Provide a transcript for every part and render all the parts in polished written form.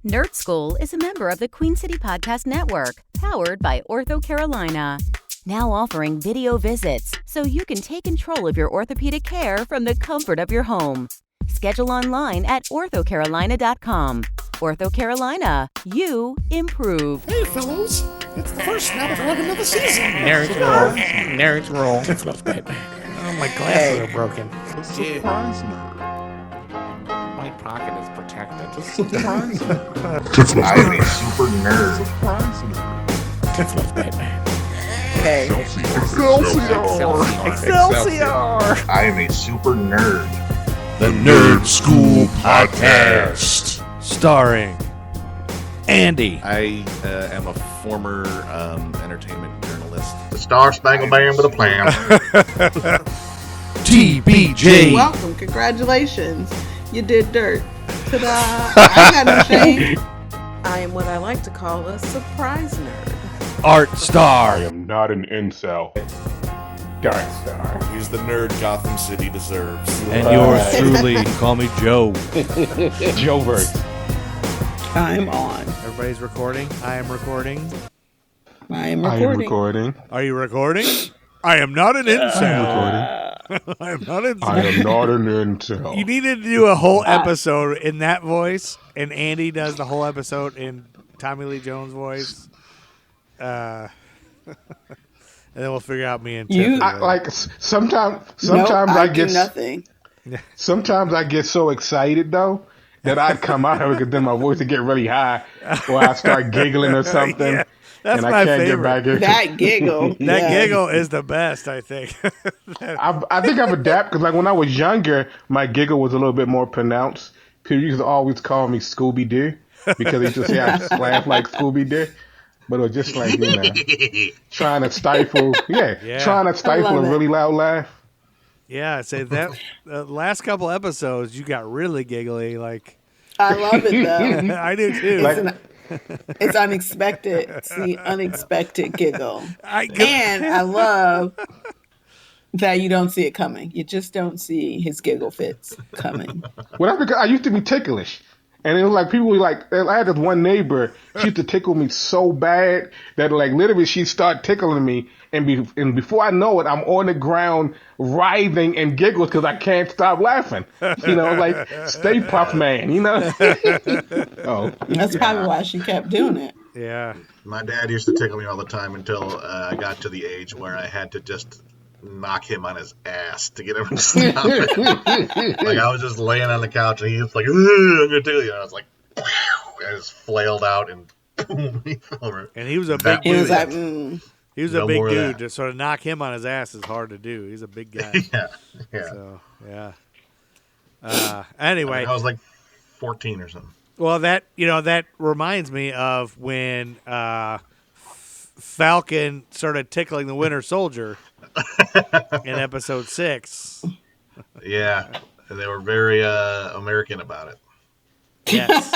Nerd School is a member of the Queen City Podcast Network, powered by Ortho Carolina. Now offering video visits so you can take control of your orthopedic care from the comfort of your home. Schedule online at orthocarolina.com. Ortho Carolina, you improve. Hey, fellows. It's the first snap of another season. Nerds roll. Nerds roll. Oh, my glasses are broken. Surprise me. My pocket is protected. Surprise me. I'm a super nerd. Surprise me. Hey. Excelsior. I am a super nerd. The Nerd School Podcast. Starring Andy. I am a former entertainment journalist. The Star Spangled Band with a plan. TBJ. Welcome, congratulations. You did dirt. Ta-da! I got no shame. I am what I like to call a surprise nerd. Art Star. I am not an incel. Dark Star. He's the nerd Gotham City deserves. And yours truly, call me Joe. Joe Verse. I'm on. Everybody's recording. I am recording. I am I am recording. recording. Are you recording? I am not an I am incel. recording. I am not an I incel. am not an incel. You needed to do a whole episode in that voice, and Andy does the whole episode in Tommy Lee Jones' voice. And then we'll figure out me and Tiff. Sometimes Nope, I do get nothing. sometimes I get so excited though that I come out of it because then my voice will get really high or I start giggling or something. Yeah, that's and my I can't favorite. get back in. That giggle. That yeah. giggle is the best, I think. I think I've adapted because, like, when I was younger, my giggle was a little bit more pronounced. People used to always call me Scooby Doo because they used to say I laugh like Scooby Doo, but it was just like, you know, trying to stifle, trying to stifle a really loud laugh. Yeah, say that the last couple episodes you got really giggly. Like I love it though. I do too. It's unexpected. It's the unexpected giggle. I love that you don't see it coming. You just don't see his giggle fits coming. Well, that's because I used to be ticklish. And it was like people were like, I had this one neighbor, she used to tickle me so bad that, like, literally she'd start tickling me. And before I know it, I'm on the ground writhing and giggles because I can't stop laughing. You know, like Stay Puft Man, you know? That's probably why she kept doing it. Yeah. My dad used to tickle me all the time until I got to the age where I had to just knock him on his ass to get him to stop it. Like, I was just laying on the couch and he was like, I'm going to tickle you. And I was like, I just flailed out and boom, he fell over. And he was a big He dude. was like, He was a big dude. To sort of knock him on his ass is hard to do. He's a big guy. Yeah. So, yeah. Anyway. I was like 14 or something. Well, that reminds me of when Falcon started tickling the Winter Soldier in episode 6. Yeah. And they were very American about it. Yes.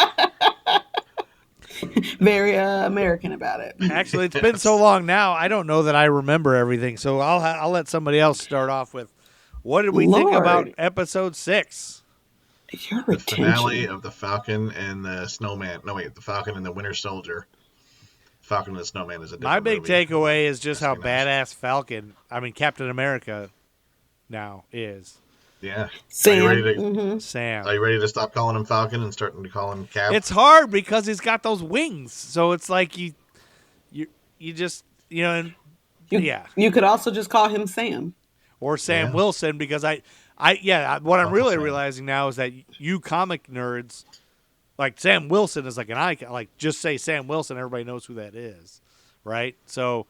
very American about it. Actually, it's been so long now, I don't know that I remember everything. So I'll let somebody else start off with, what did we think about episode 6? Your The attention. finale of the Falcon and the Snowman. No, wait, the Falcon and the Winter Soldier. Falcon and the Snowman is a different My big movie. takeaway is just how That's badass Captain America now is. Yeah. Sam. Are you ready to, Sam. Are you ready to stop calling him Falcon and starting to call him Cap? It's hard because he's got those wings. So it's like you just, and You could also just call him Sam. Or Sam Wilson, because what I'm really realizing now is that you comic nerds, like Sam Wilson is like an icon. Like, just say Sam Wilson, everybody knows who that is, right? So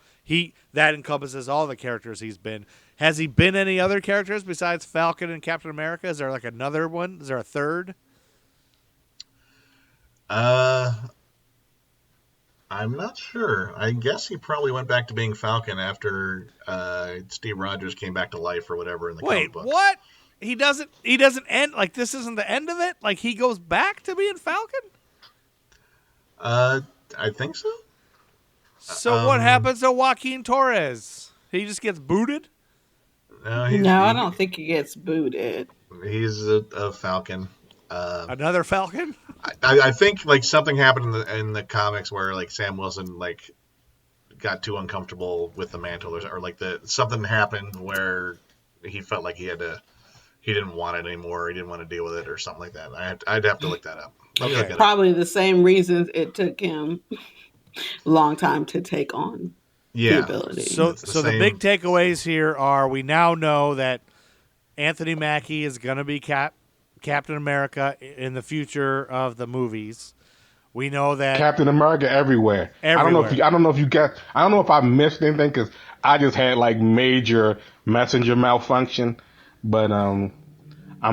that encompasses all the characters he's been. Has he been any other characters besides Falcon and Captain America? Is there like another one? Is there a third? I'm not sure. I guess he probably went back to being Falcon after Steve Rogers came back to life or whatever in the comic book. Wait, what? He doesn't end, like, this isn't the end of it? Like, he goes back to being Falcon? I think so. So what happens to Joaquin Torres? He just gets booted? No, I don't think he gets booted. He's a Falcon. Another Falcon? I think like something happened in the comics where like Sam Wilson like got too uncomfortable with the mantle, or like something happened where he felt like he didn't want it anymore. He didn't want to deal with it or something like that. I'd have to look that up. Okay. Probably the same reasons it took him a long time to take on the ability. So the big takeaways here are we now know that Anthony Mackie is going to be Captain America in the future of the movies. We know that Captain America everywhere. I don't know if I missed anything because I just had like major messenger malfunction, but I'm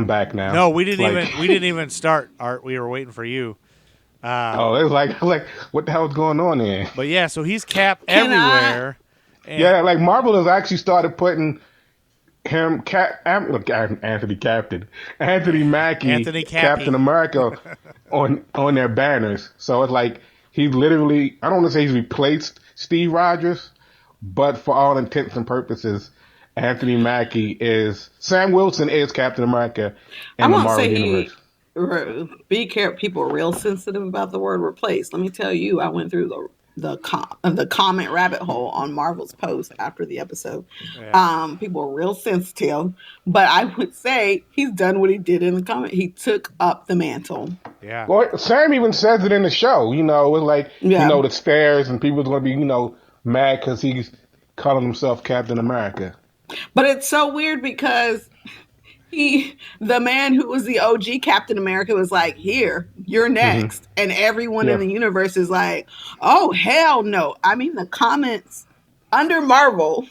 back now. No, we didn't even start. Art, we were waiting for you. It was like what the hell is going on here? But yeah, so he's Cap everywhere. Yeah, like Marvel has actually started putting him, Anthony Mackie, Captain America on their banners. So it's like he literally, I don't want to say he's replaced Steve Rogers, but for all intents and purposes, Sam Wilson is Captain America in the Marvel universe. Be careful. People are real sensitive about the word replace. Let me tell you, I went through the comment rabbit hole on Marvel's post after the episode. Yeah. People are real sensitive, but I would say he's done what he did in the comment. He took up the mantle. Yeah. Well, Sam even says it in the show. You know, it's like the stairs, and people's going to be mad because he's calling himself Captain America. But it's so weird because the man who was the OG Captain America was like, here, you're next. Mm-hmm. And everyone in the universe is like, oh, hell no. I mean, the comments under Marvel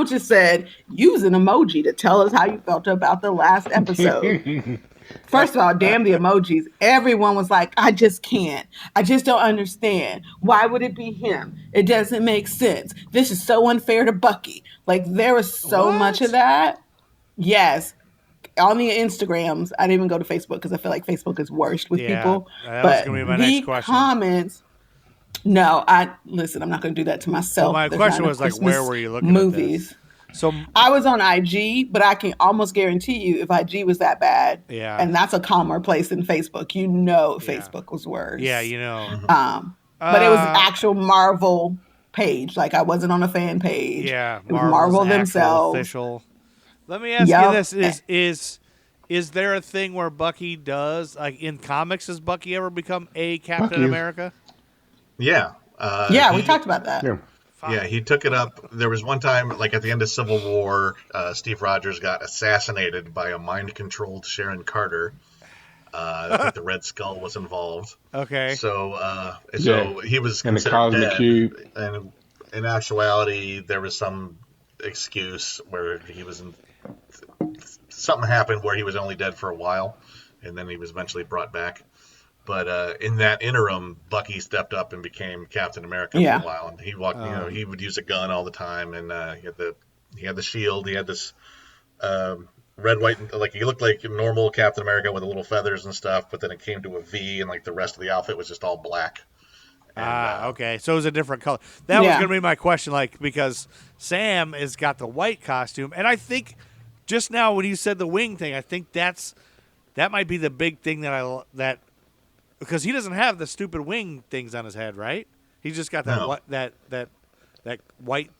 just said, use an emoji to tell us how you felt about the last episode. First of all, damn the emojis. Everyone was like, I just can't. I just don't understand. Why would it be him? It doesn't make sense. This is so unfair to Bucky. Like, there was so much of that. Yes. On the Instagrams, I didn't even go to Facebook because I feel like Facebook is worst with people. That was going to be my next question. Comments. No, I'm not going to do that to myself. Well, my question was like, where were you looking movies. At this? So I was on IG, but I can almost guarantee you if IG was that bad, and that's a calmer place than Facebook, Facebook was worse. Yeah, you know. But it was an actual Marvel page. Like, I wasn't on a fan page. Yeah, it was Marvel themselves. Official. Let me ask you this: is there a thing where Bucky does, like in comics, does Bucky ever become a Captain America? Yeah. We talked about that. Yeah. Yeah, he took it up. There was one time, like at the end of Civil War, Steve Rogers got assassinated by a mind-controlled Sharon Carter. I think the Red Skull was involved. Okay. So he was in the Cosmic Cube. And in actuality, there was some excuse where he was in. Something happened where he was only dead for a while, and then he was eventually brought back. But in that interim, Bucky stepped up and became Captain America for a while, and he walked. He would use a gun all the time, and he had the shield. He had this red, white, like he looked like a normal Captain America with the little feathers and stuff. But then it came to a V, and like the rest of the outfit was just all black. Okay, so it was a different color. That was going to be my question, like because Sam has got the white costume, and I think just now when you said the wing thing, I think that might be the big thing that. Because he doesn't have the stupid wing things on his head, right? He's just got that white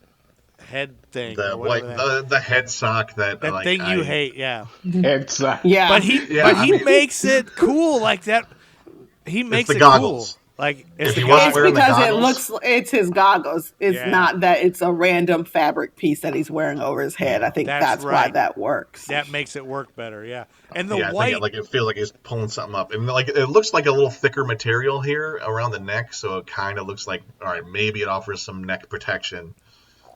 head thing. The head sock that thing you hate, yeah. Head sock. Yeah. But he makes it cool like that. He makes it goggles. Cool. Like it's because it's his goggles. It's not that it's a random fabric piece that he's wearing over his head. I think that's why that works. That makes it work better, yeah. And the white, it feels like he's pulling something up, and like it looks like a little thicker material here around the neck, so it kind of looks like maybe it offers some neck protection.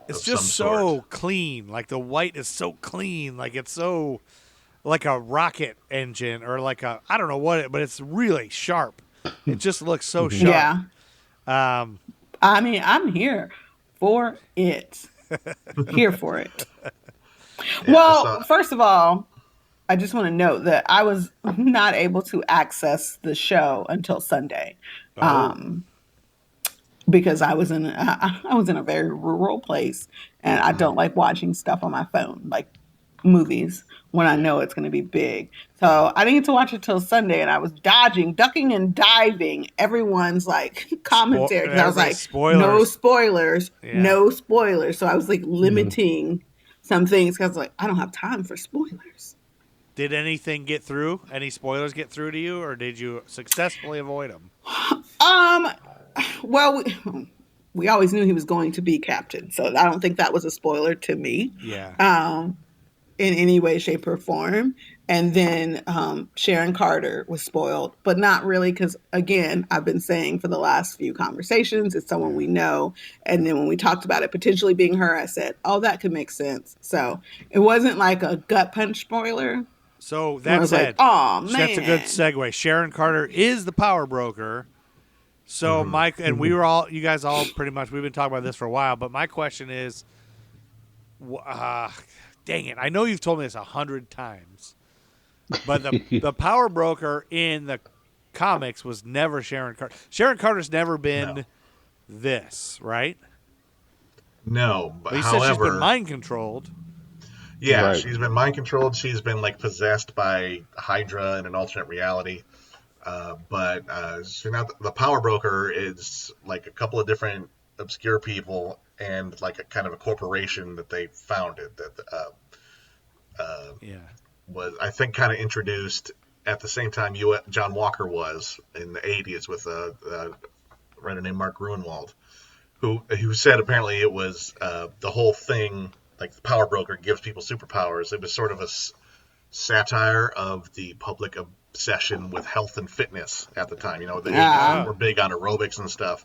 It's just so clean. Like the white is so clean. Like it's so like a rocket engine or like I don't know what but it's really sharp. It just looks so sharp. Yeah. I mean, I'm here for it. Here for it. Well, first of all, I just want to note that I was not able to access the show until Sunday, because I was in a very rural place, and I don't like watching stuff on my phone. Like movies when I know it's going to be big. So I didn't get to watch it till Sunday, and I was ducking and diving everyone's like commentary. 'Cause I was like, no spoilers, no spoilers. So I was like limiting some things because like I don't have time for spoilers. Did anything get through? Any spoilers get through to you, or did you successfully avoid them? Well, we always knew he was going to be captain, so I don't think that was a spoiler to me. Yeah. In any way, shape, or form. And then Sharon Carter was spoiled, but not really, because again, I've been saying for the last few conversations, it's someone we know. And then when we talked about it potentially being her, I said, "Oh, that could make sense." So it wasn't like a gut punch spoiler. So that said, like, oh man, that's a good segue. Sharon Carter is the power broker. So Mike and we were all, you guys all pretty much, we've been talking about this for a while. But my question is, dang it, I know you've told me this 100 times, but the power broker in the comics was never Sharon Carter. Sharon Carter's never been this, right? No, but you however, said she's been mind controlled. Yeah, Right. she's been mind controlled. She's been like possessed by Hydra in an alternate reality. But so now the power broker is like a couple of different obscure people and like a kind of a corporation that they founded that was, I think, kind of introduced at the same time John Walker was in the 80s with a writer named Mark Gruenwald, who said apparently it was the whole thing, like the power broker gives people superpowers. It was sort of a satire of the public obsession with health and fitness at the time. You know, the 80s were big on aerobics and stuff.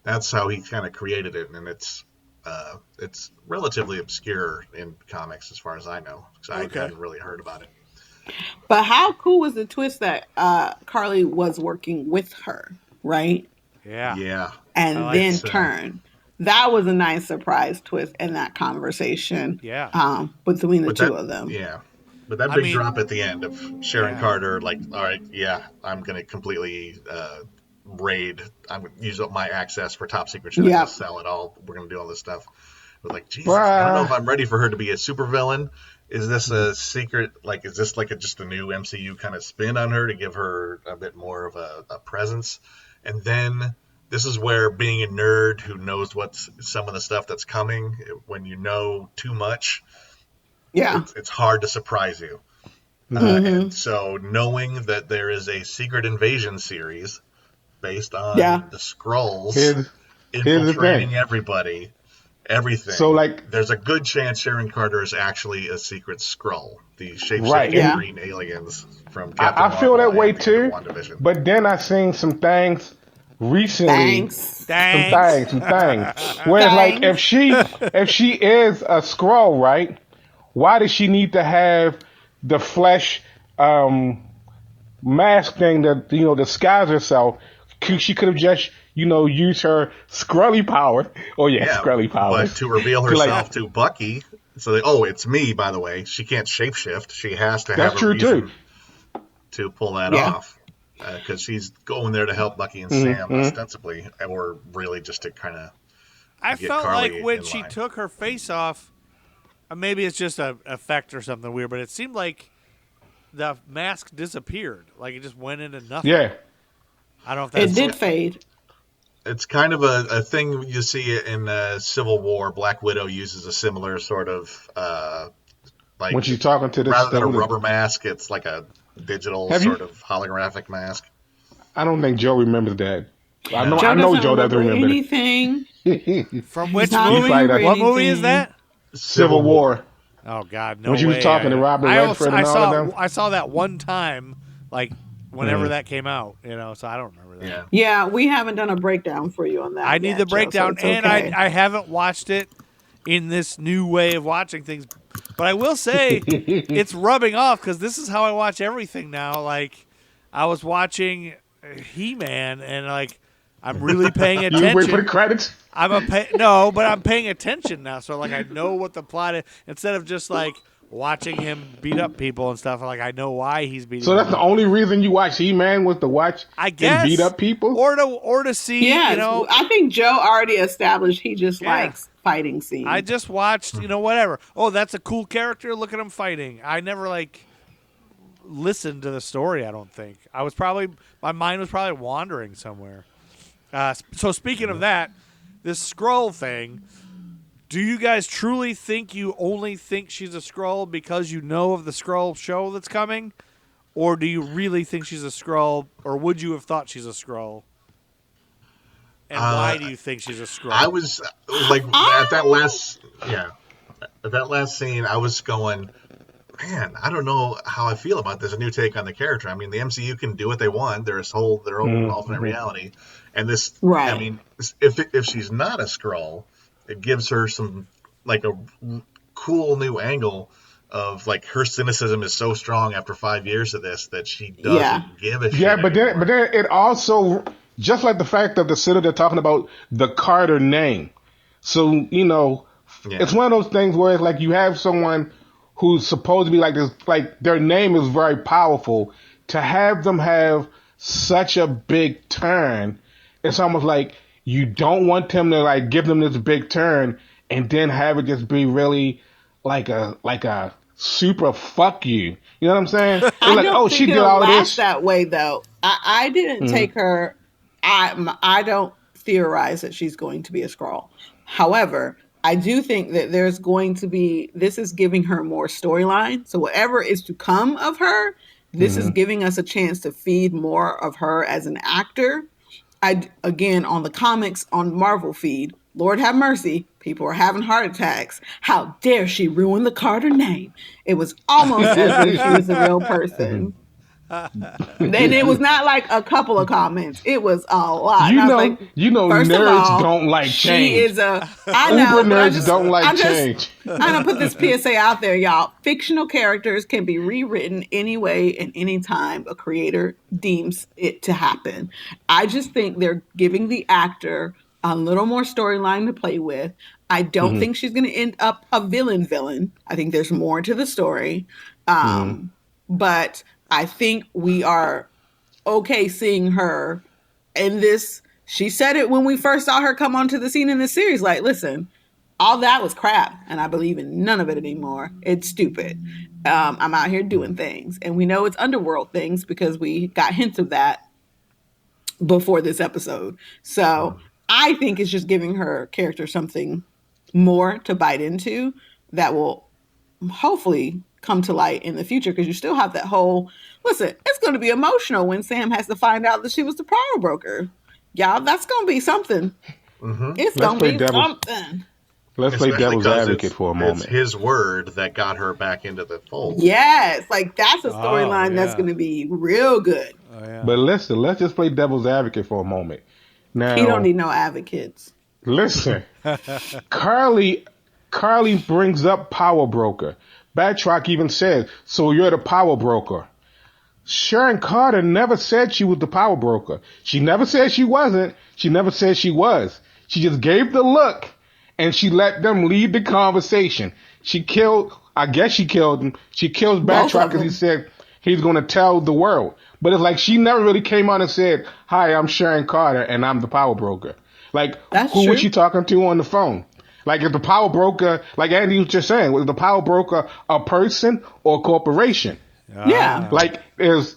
That's how he kind of created it, and it's relatively obscure in comics as far as I know, because I hadn't really heard about it. But how cool was the twist that Carly was working with her, right? Yeah. And then turn. That was a nice surprise twist in that conversation. Yeah. Between the two of them. Yeah. But that big drop at the end of Sharon Carter, like, all right, I'm going to completely raid. I'm going to use up my access for top secret shit. I'm going to sell it all. We're going to do all this stuff. But like, Jesus, I don't know if I'm ready for her to be a supervillain. Is this a secret? Like, is this like just a new MCU kind of spin on her to give her a bit more of a presence? And then this is where being a nerd who knows what's some of the stuff that's coming, when you know too much, it's hard to surprise you. And so knowing that there is a Secret Invasion series based on the Skrulls infiltrating everything. So, like, there's a good chance Sharon Carter is actually a secret Skrull, the shape-shifting green aliens from Captain I feel Marvel that way and too. WandaVision. But then I seen some things recently. Some things. Whereas, like, if she is a Skrull, right? Why does she need to have the flesh mask thing that disguise herself? She could have just use her Skrully power. Skrully power. But to reveal herself to Bucky, so it's me, by the way. She can't shapeshift. She has to have a reason to pull that off. Because she's going there to help Bucky and Sam, ostensibly, or really just to kind of I get felt Carly like when in she line. took her face off, maybe it's just an effect or something weird, but it seemed like the mask disappeared. Like it just went into nothing. Yeah. I don't know if that's... It did fade. It's kind of a thing you see in Civil War. Black Widow uses a similar sort of like when she's talking to this, rather than a rubber mask, it's like a digital sort of holographic mask. I don't think Joe remembers that. I know Joe doesn't remember anything. From which not movie? remember What movie is that? Civil War. Oh God, no When she was way. talking to Robert Redford and all of them. I saw that one time, like whenever that came out, so I don't remember that. Yeah, we haven't done a breakdown for you on that. I need yet, the breakdown, Joe, so it's and okay. I haven't watched it in this new way of watching things. But I will say it's rubbing off because this is how I watch everything now. Like I was watching He-Man, and like I'm really paying attention. You wait for the credits? but I'm paying attention now. So like I know what the plot is instead of just like watching him beat up people and stuff. Like I know why he's beating. So that's them the up. only reason you watch He-Man was to watch him beat up people, or to see. Yeah, you know, I think Joe already established he just likes fighting scenes. I just watched, whatever. Oh, that's a cool character. Look at him fighting. I never listened to the story. I don't think my mind was probably wandering somewhere. So speaking of that, this Skrull thing. Do you guys truly think you only think she's a Skrull because you know of the Skrull show that's coming? Or do you really think she's a Skrull, or would you have thought she's a Skrull? And why do you think she's a Skrull? I was at that last scene, I was going, man, I don't know how I feel about this. A new take on the character. I mean, the MCU can do what they want. Their own alternate reality. And this, right. I mean, if she's not a Skrull, it gives her some a cool new angle of her cynicism is so strong after 5 years of this that she doesn't give a shit. Yeah, but then it also, just like the fact of the city they're talking about the Carter name. So it's one of those things where it's like you have someone who's supposed to be like this, like their name is very powerful. To have them have such a big turn, it's almost like you don't want them to give them this big turn and then have it just be really like a super fuck you. You know what I'm saying? It's I don't think she did it'll all last this that way though. I didn't take her. I don't theorize that she's going to be a Skrull. However, I do think that there's going to be. This is giving her more storyline. So whatever is to come of her, this is giving us a chance to feed more of her as an actor. Again, on the comics, on Marvel feed, Lord have mercy, people are having heart attacks. How dare she ruin the Carter name? It was almost as if she was a real person. And it was not like a couple of comments. It was a lot. First nerds of all, don't like change. She is I know, Uber but nerds don't like change. I'm going to put this PSA out there, y'all. Fictional characters can be rewritten any way and any time a creator deems it to happen. I just think they're giving the actor a little more storyline to play with. I don't think she's going to end up a villain. I think there's more to the story. But I think we are okay seeing her in this. She said it when we first saw her come onto the scene in this series. Like, listen, all that was crap, and I believe in none of it anymore. It's stupid. I'm out here doing things, and we know it's underworld things because we got hints of that before this episode. So I think it's just giving her character something more to bite into that will hopefully come to light in the future, because you still have that whole, listen, it's going to be emotional when Sam has to find out that she was the power broker. Y'all, that's going to be something. It's going to be something. Let's play devil's advocate for a moment. It's his word that got her back into the fold. Yes, that's a storyline that's going to be real good. But listen, let's just play devil's advocate for a moment. Now, he don't need no advocates. Listen, Carly brings up power broker. Batroc even says, so you're the power broker. Sharon Carter never said she was the power broker. She never said she wasn't. She never said she was. She just gave the look, and she let them lead the conversation. I guess she killed him. She kills Batroc because he said he's going to tell the world. But it's like she never really came out and said, hi, I'm Sharon Carter, and I'm the power broker. Like, who was she talking to on the phone? Like, is the power broker, like Andy was just saying, was the power broker a person or a corporation? Yeah. Like, is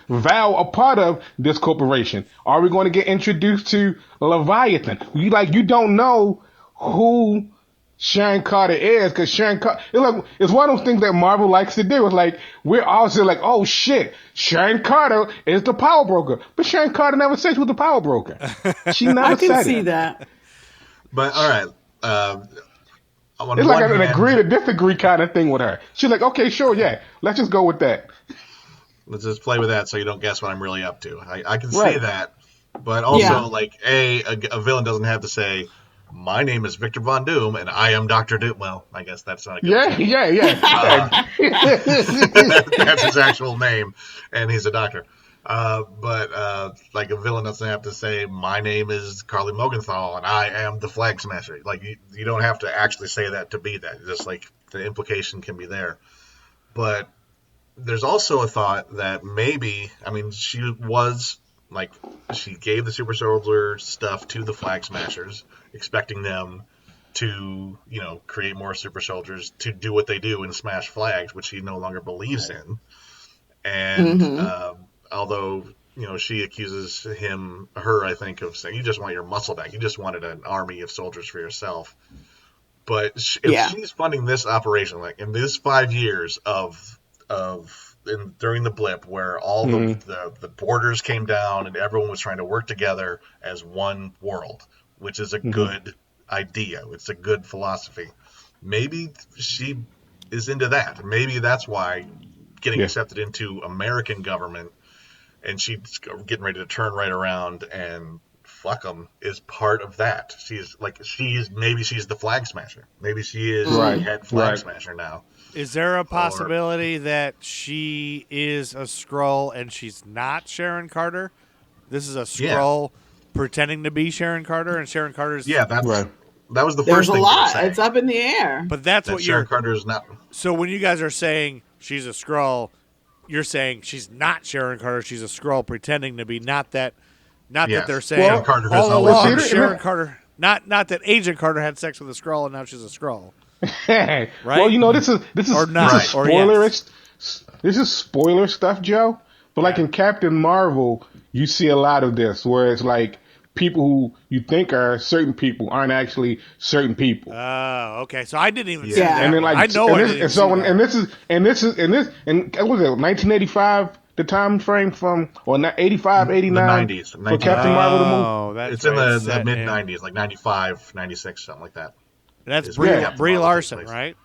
Val a part of this corporation? Are we going to get introduced to Leviathan? You don't know who Sharon Carter is, because Sharon Carter, it's one of those things that Marvel likes to do. It's like, we're also like, oh shit, Sharon Carter is the power broker. But Sharon Carter never said she was the power broker. She never said it. I can see that. But, all right. It's like an agree to disagree kind of thing with her. She's like, okay, sure, yeah, let's just go with that. Let's just play with that so you don't guess what I'm really up to. I can see that, but also, a villain doesn't have to say, my name is Victor Von Doom, and I am Dr. Doom. Well, I guess that's not a good that's his actual name, and he's a doctor. But a villain doesn't have to say, my name is Carly Mogenthal and I am the Flag Smasher. Like, you don't have to actually say that to be that. Just the implication can be there. But there's also a thought that maybe, I mean, she gave the super soldier stuff to the Flag Smashers, expecting them to, create more super soldiers to do what they do and smash flags, which she no longer believes in. And although, she accuses her, I think, of saying, you just want your muscle back. You just wanted an army of soldiers for yourself. But if she's funding this operation, like in this 5 years during the blip, where all the borders came down and everyone was trying to work together as one world, which is a good idea. It's a good philosophy. Maybe she is into that. Maybe that's why getting accepted into American government and she's getting ready to turn right around and fuck them is part of that. Maybe she's the Flag Smasher. Maybe she is the head Flag Smasher now. Is there a possibility that she is a Skrull and she's not Sharon Carter? This is a Skrull pretending to be Sharon Carter, and Sharon Carter's that was the There's first a thing lot. you were saying. It's up in the air. But that's what Sharon Carter is not. So when you guys are saying she's a Skrull, you're saying she's not Sharon Carter. She's a Skrull pretending to be. Not that they're saying Sharon Carter all along Sharon Carter. Not that Agent Carter had sex with a Skrull and now she's a Skrull. Right? Well, this is or not, this is or spoilerish. This is spoiler stuff, Joe. But like in Captain Marvel, you see a lot of this where it's like people who you think are certain people aren't actually certain people. Oh, okay. So I didn't even see Yeah. that. And then I know I didn't see that. And what was it, 1985, the time frame from, or 85, 89? The 90s. For Captain Marvel to move? Oh, that's It's in right. the Set mid-90s, like 95, 96, something like that. That's where Brie, Captain Brie Marvel Larson, takes place. right?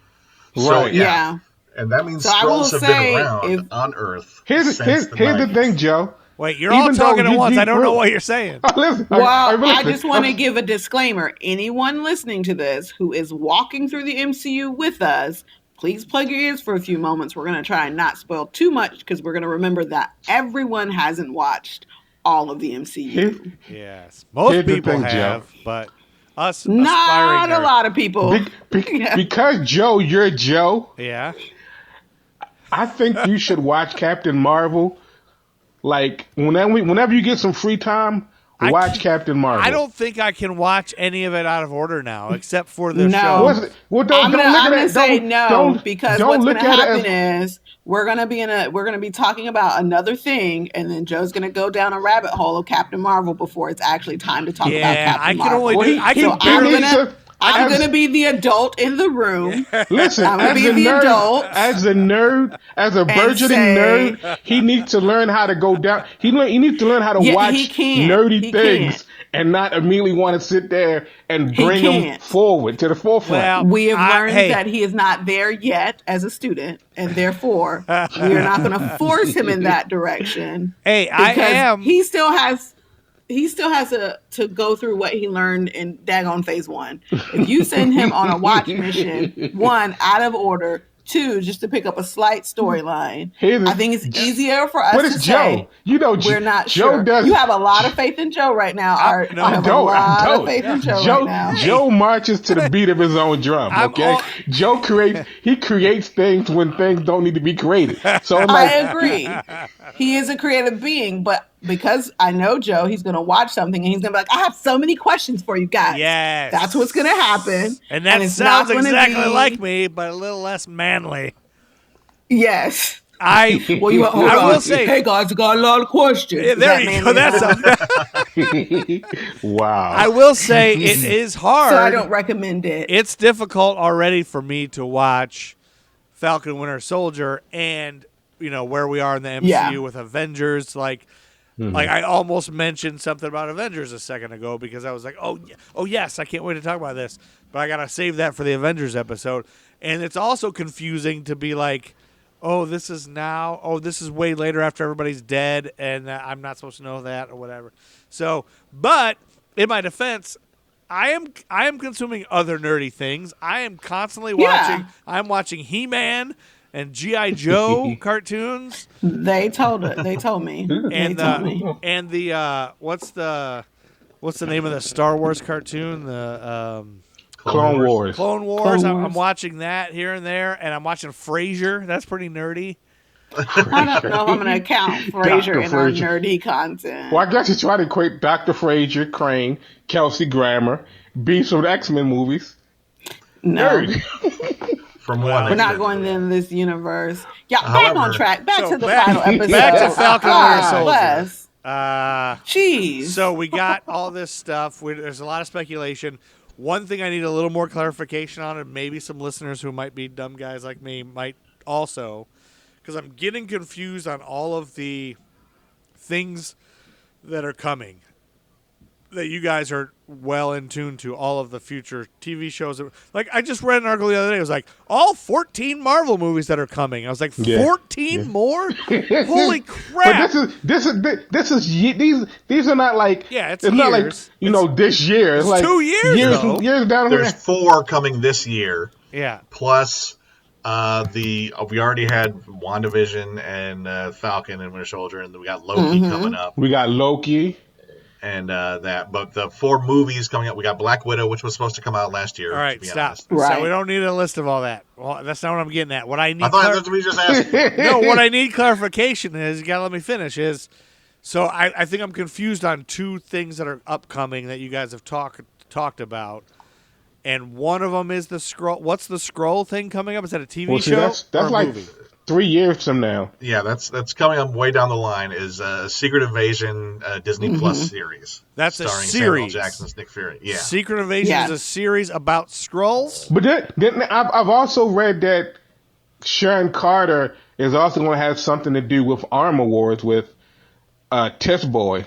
So, Right. Yeah. And that means So I will Skrulls have say, been around if- on Earth Here's since the 90s. thing, Joe. Wait, you're all Even talking though at once. you- I don't know what you're saying. Listen, Well, I listen. just want to give a disclaimer. Anyone listening to this who is walking through the MCU with us, please plug your ears for a few moments. We're going to try and not spoil too much because we're going to remember that everyone hasn't watched all of the MCU. Yes, most Here's the people thing, have, but us Not aspiring a nerds- lot of people. Yeah. Because, Joe, you're Joe, Yeah. I think you should watch Captain Marvel. Like, whenever you get some free time, watch Captain Marvel. I don't think I can watch any of it out of order now, except for the No. show. Well, I'm gonna say no don't- because don't what's look gonna at it happen as- is we're gonna be talking about another thing, and then Joe's gonna go down a rabbit hole of Captain Marvel before it's actually time to talk about Yeah, Captain I can Marvel. only Well, do. he- I he- can So barely. I'm gonna be the adult in the room. Listen, I'm gonna as be a the nerd, adult. as a burgeoning say- nerd, he needs to learn how to go down. He needs to learn how to Yeah, watch he can't. nerdy He things can't. and not immediately want to sit there and He bring them can't. forward to the forefront. Well, We have learned hey. that he is not there yet as a student, and therefore we are not going to force him in that direction. Hey, I because am. He still has to go through what he learned in Daggone Phase 1. If you send him on a watch mission, 1, out of order, 2, just to pick up a slight storyline, I think it's easier for us But to it's say Joe. You know, we're not Joe sure. does. You have a lot of faith in Joe right now, Art. no, I I have don't. a lot I of don't. faith in Joe Joe, right now. Joe marches to the beat of his own drum. I'm Okay, all- Joe creates things when things don't need to be created. So I'm I like, agree. He is a creative being, but because I know Joe, he's going to watch something and he's going to be like, I have so many questions for you guys. Yes. That's what's going to happen. And that it's not sounds gonna exactly be- like me, but a little less manly. Yes. I Well, you hold I on. will say. Hey guys, I got a lot of questions. Yeah, there you go. That's wow. I will say it is hard. So I don't recommend it. It's difficult already for me to watch Falcon and Winter Soldier and where we are in the MCU with Avengers. Like I almost mentioned something about Avengers a second ago because I was like, oh yes, I can't wait to talk about this. But I gotta save that for the Avengers episode. And it's also confusing to be like, this is now. This is way later after everybody's dead, and I'm not supposed to know that or whatever. So, but in my defense, I am consuming other nerdy things. I am constantly watching. Yeah. I'm watching He-Man and G.I. Joe cartoons, They told me. They told me. and the what's the name of the Star Wars cartoon? The Clone Wars. Clone Wars. Clone I'm Wars. watching that here and there, and I'm watching Frasier. That's pretty nerdy. I don't know if I'm going to count Frasier in our nerdy content. Well, I guess you try to equate Dr. Frasier, Crane, Kelsey Grammer, Beast from the X-Men movies. No. Nerd. From one. We're not going in this universe. Yeah, back on track. Back to the final episode. Back to Falcon and Winter Soldier. Bless. Jeez. So we got all this stuff. There's a lot of speculation. One thing I need a little more clarification on, and maybe some listeners who might be dumb guys like me might also, because I'm getting confused on all of the things that are coming. That you guys are well in tune to, all of the future TV shows. Like, I just read an article the other day. It was like, all 14 Marvel movies that are coming. I was like, 14 more? Holy crap. But these are not like, it's not like, this year. It's like 2 years, years down the There's 4 coming this year. Yeah. Plus, we already had WandaVision and Falcon and Winter Soldier, and we got Loki coming up. We got Loki. And but the 4 movies coming up, we got Black Widow, which was supposed to come out last year. All right, stop. Honest. Right. So we don't need a list of all that. Well, that's not what I'm getting at. What I need. I thought that's what we just asked. No, what I need clarification is, you gotta let me finish. So I think I'm confused on 2 things that are upcoming that you guys have talked about, and one of them is the Skrull. What's the Skrull thing coming up? Is that a TV show? That's or a like movie? 3 years from now. Yeah, that's coming up way down the line. Is Secret Invasion Disney Plus series? That's a starring series. Samuel Jackson's Nick Fury. Yeah, Secret Invasion is a series about Skrulls. But then I've also read that Sharon Carter is also going to have something to do with Armor Wars with Test Boy.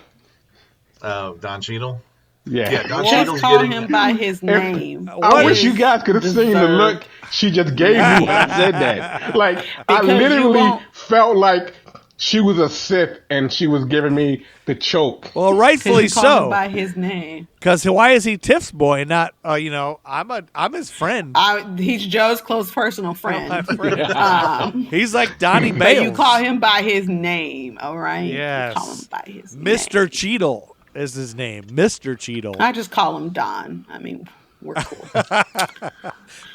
Don Cheadle. Yeah, Don Just Cheadle's call getting him by his name. I wish you guys could have seen the look she just gave me when I said that. Like, I literally felt like she was a Sith and she was giving me the choke. Well, rightfully Call so. him by his name. Because why is he Tiff's boy and not? I'm his friend. He's Joe's close personal friend. My friend. He's like Donnie But Bales. you call him by his name, all right? Yes. You call him by his Mr. name. Cheadle is his name. Mr. Cheadle. I just call him Don. I mean, we're cool.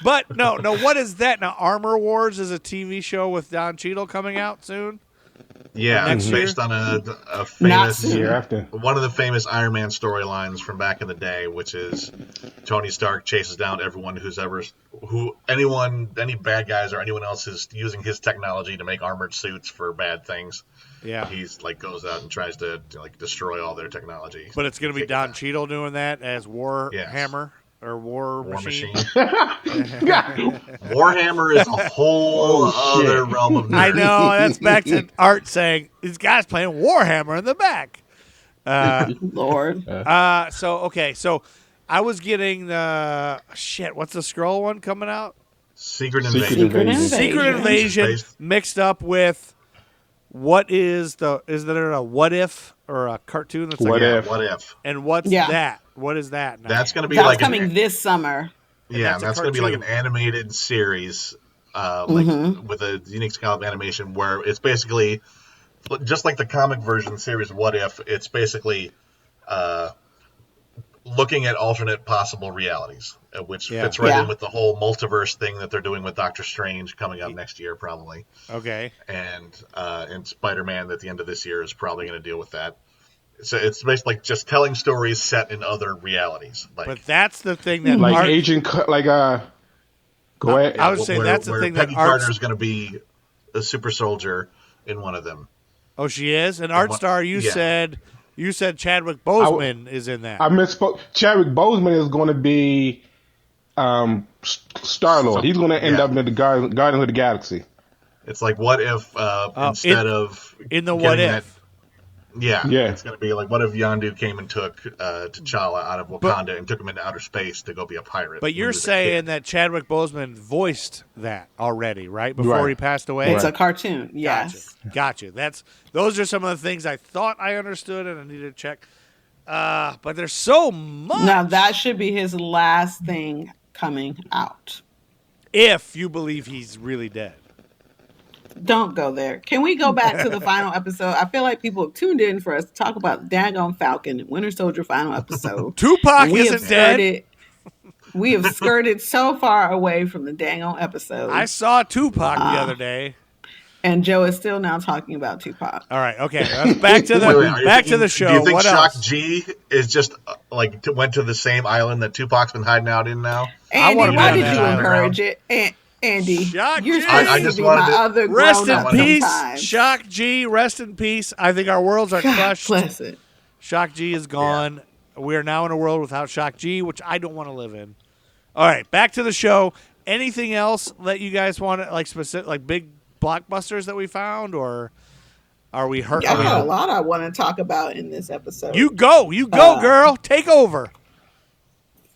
But no, what is that? Now, Armor Wars is a TV show with Don Cheadle coming out soon? Yeah, Next it's year? based on a famous Year after. one of the famous Iron Man storylines from back in the day, which is Tony Stark chases down everyone any bad guys or anyone else who's using his technology to make armored suits for bad things. Yeah. He's goes out and tries to destroy all their technology. But it's going to be Don Cheadle doing that as Warhammer or War Machine. Warhammer is a whole other realm of nerd. I know. That's back to Art saying, these guys playing Warhammer in the back. Lord. So I was getting what's the Skrull one coming out? Secret Invasion. Secret Invasion mixed up with is there a What If or a cartoon that's What If? What If? And what's that? What is that now? That's going to be That's coming this summer. Yeah, that's going to be like an animated series, with a unique style of animation where it's basically just like the comic version series. What If? It's basically looking at alternate possible realities, which fits right in with the whole multiverse thing that they're doing with Doctor Strange coming up next year, probably. Okay. And Spider-Man at the end of this year is probably going to deal with that. So it's basically just telling stories set in other realities. But that's the thing that go ahead. I was saying that's the thing Peggy that Art Carter's going to be a super soldier in one of them. Oh, she is? And Art Star, you said Chadwick Boseman is in that. I misspoke. Chadwick Boseman is going to be Star-Lord. He's going to end up in the Guardians of the Galaxy. It's like, what if instead of in the What If? Yeah. It's going to be like, what if Yondu came and took T'Challa out of Wakanda and took him into outer space to go be a pirate? But you're saying that Chadwick Boseman voiced that already, right? Before he passed away? It's a cartoon, yes. Gotcha. Those are some of the things I thought I understood and I needed to check. But there's so much. Now, that should be his last thing coming out. If you believe he's really dead. Don't go there. Can we go back to the final episode? I feel like people have tuned in for us to talk about Daggone Falcon and Winter Soldier final episode. Tupac isn't dead. We have skirted so far away from the dang on episode. I saw Tupac the other day. And Joe is still now talking about Tupac. All right, okay. Let's back to the show. Do you think what Shock else? G is just went to the same island that Tupac's been hiding out in now? Andy, wanna why be did on you that encourage it? Andy, Shock you're G. supposed I to just be wanted my to- other Rest in grown-up peace, sometimes. Shock G. Rest in peace. I think our worlds are God crushed. bless it. Shock G is gone. We are now in a world without Shock G, which I don't want to live in. All right, back to the show. Anything else that you guys want, like specific, like big blockbusters that we found, or are we hurt? I got a lot I want to talk about in this episode. You go, girl. Take over.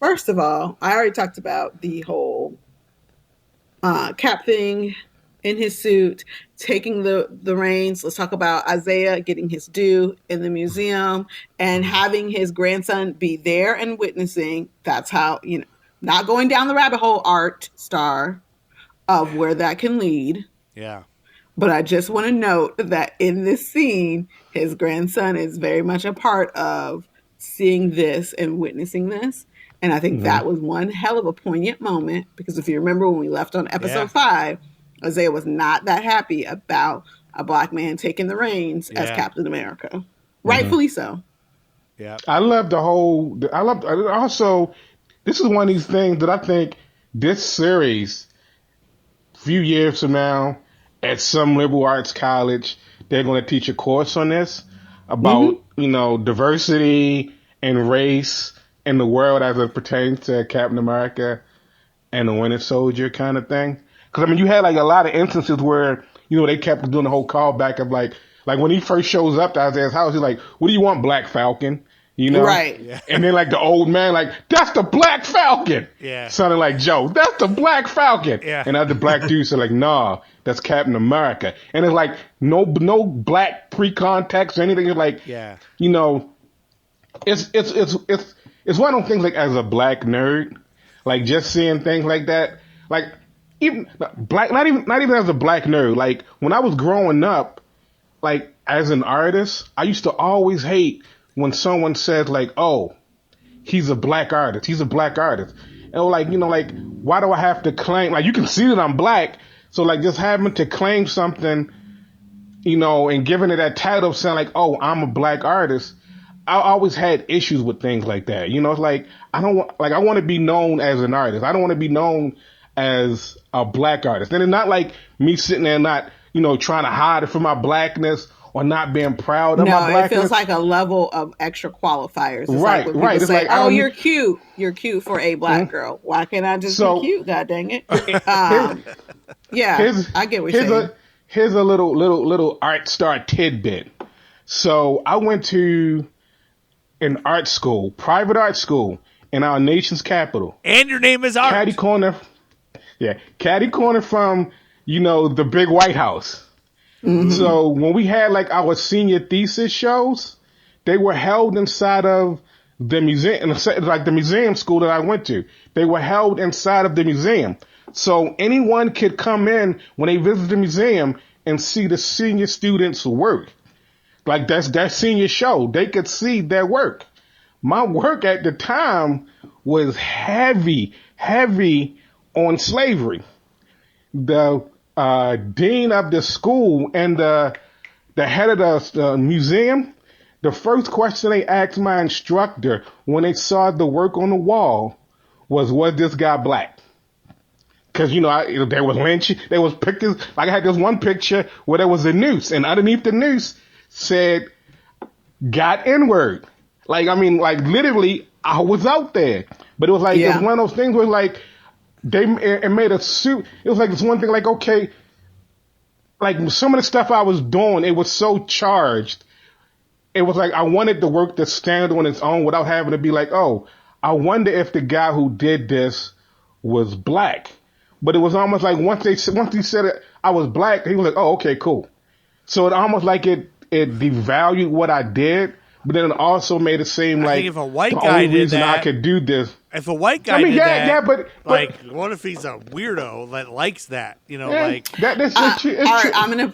First of all, I already talked about the whole Cap thing in his suit, taking the reins. Let's talk about Isaiah getting his due in the museum and having his grandson be there and witnessing. That's how, not going down the rabbit hole, Art Star, of where that can lead. Yeah. But I just want to note that in this scene, his grandson is very much a part of seeing this and witnessing this. And I think that was one hell of a poignant moment, because if you remember when we left on episode 5, Isaiah was not that happy about a black man taking the reins as Captain America. Rightfully so. Yeah. I love also, this is one of these things that I think this series, a few years from now, at some liberal arts college, they're going to teach a course on this about, diversity and race in the world as it pertains to Captain America and the Winter Soldier kind of thing. Because, you had, a lot of instances where, they kept doing the whole callback of, like when he first shows up to Isaiah's house, he's like, what do you want, Black Falcon? Right. Yeah. And then, the old man, that's the Black Falcon. Yeah. Sounding like Joe, that's the Black Falcon. Yeah. And other black dudes are like, nah, that's Captain America. And it's no black pre-context or anything. It's it's one of those things, as a black nerd, just seeing things like that, even black, not even as a black nerd, when I was growing up, as an artist, I used to always hate when someone says oh, he's a black artist. He's a black artist. And why do I have to claim, you can see that I'm black. So just having to claim something, and giving it that title saying oh, I'm a black artist. I always had issues with things like that. It's I don't want, I want to be known as an artist. I don't want to be known as a black artist. And it's not me sitting there not, trying to hide it from my blackness or not being proud of my blackness. No, it feels like a level of extra qualifiers. It's right, when right. It's say, oh, you're cute. You're cute for a black girl. Why can't I just be cute? God dang it. I get what you're saying. Here's a little art star tidbit. So I went to an art school, private art school in our nation's capital. And your name is Art. Catty corner from, the big White House. Mm-hmm. So when we had our senior thesis shows, they were held inside of the museum, the museum school that I went to. They were held inside of the museum. So anyone could come in when they visit the museum and see the senior students' work. That's their senior show. They could see their work. My work at the time was heavy on slavery. The dean of the school and the head of the museum, the first question they asked my instructor when they saw the work on the wall was this guy black? Because, there was lynching, there was pictures. I had this one picture where there was a noose, and underneath the noose said, got N-word. Literally, I was out there. But it was it was one of those things where it made a suit. It was this one thing okay, some of the stuff I was doing, it was so charged. It was I wanted the work to stand on its own without having to be oh, I wonder if the guy who did this was black. But it was almost once he said it, I was black, he was oh, okay, cool. So it almost it devalued what I did, but then it also made it seem I think if a white the guy only did reason that, I could do this. if a white guy I mean, did that, yeah, but like, what if he's a weirdo that likes that? You know, yeah, like that's true. all right, I'm gonna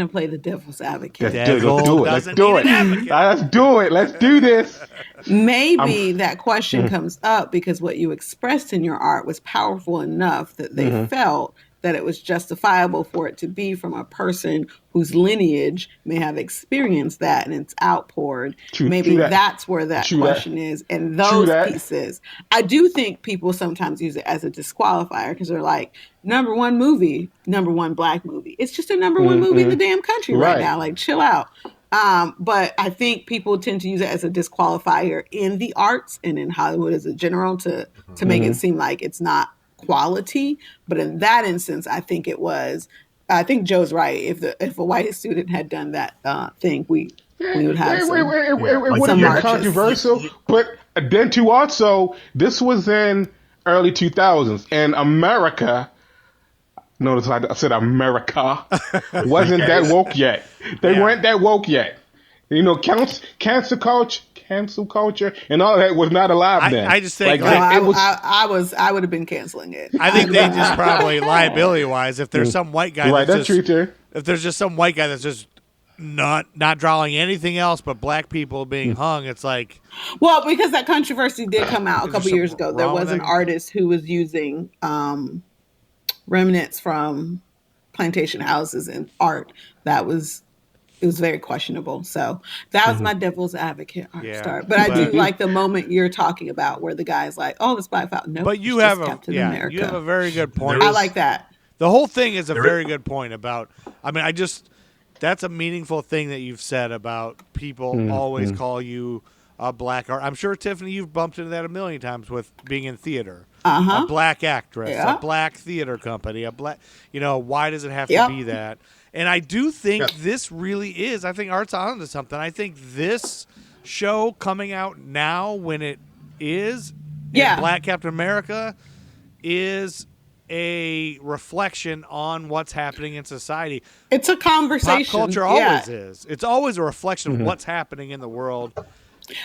play the devil's advocate. Let's do it. Let's doesn't do need it. an advocate. Let's do it. Let's do this. Maybe that question comes up because what you expressed in your art was powerful enough that they felt that it was justifiable for it to be from a person whose lineage may have experienced that and it's outpoured. Maybe that's where that question is. And those pieces, I do think people sometimes use it as a disqualifier because they're like, number one black movie. It's just a number one movie in the damn country right now. Like, chill out. But I think people tend to use it as a disqualifier in the arts and in Hollywood as a general to make it seem like it's not quality. But in that instance, I think it was. I think Joe's right. If a white student had done that thing, we would have It some would have been marches. controversial, but then too also, this was in early 2000s, and America. Notice I said America wasn't that woke yet. They weren't that woke yet. You know, cancel culture, and all that was not alive then. I just think I would have been canceling it. I think they just probably liability wise, if there's some white guy that's if there's just some white guy that's just not drawing anything else but black people being hung, it's like, well, because that controversy did come out a couple years ago. There was an artist who was using remnants from plantation houses in art it was very questionable. So that was my devil's advocate art start. But I do like the moment you're talking about where the guy's like, oh, this black fella. No, but you have a very good point. I like that. The whole thing is a very good point about, I mean, that's a meaningful thing that you've said about people always call you a black art. I'm sure, Tiffany, you've bumped into that a million times with being in theater. A black actress, a black theater company, a black, why does it have to be that? And I do think this really is. I think art's onto something. I think this show coming out now when it is in Black Captain America is a reflection on what's happening in society. It's a conversation. Pop culture always is. It's always a reflection of what's happening in the world.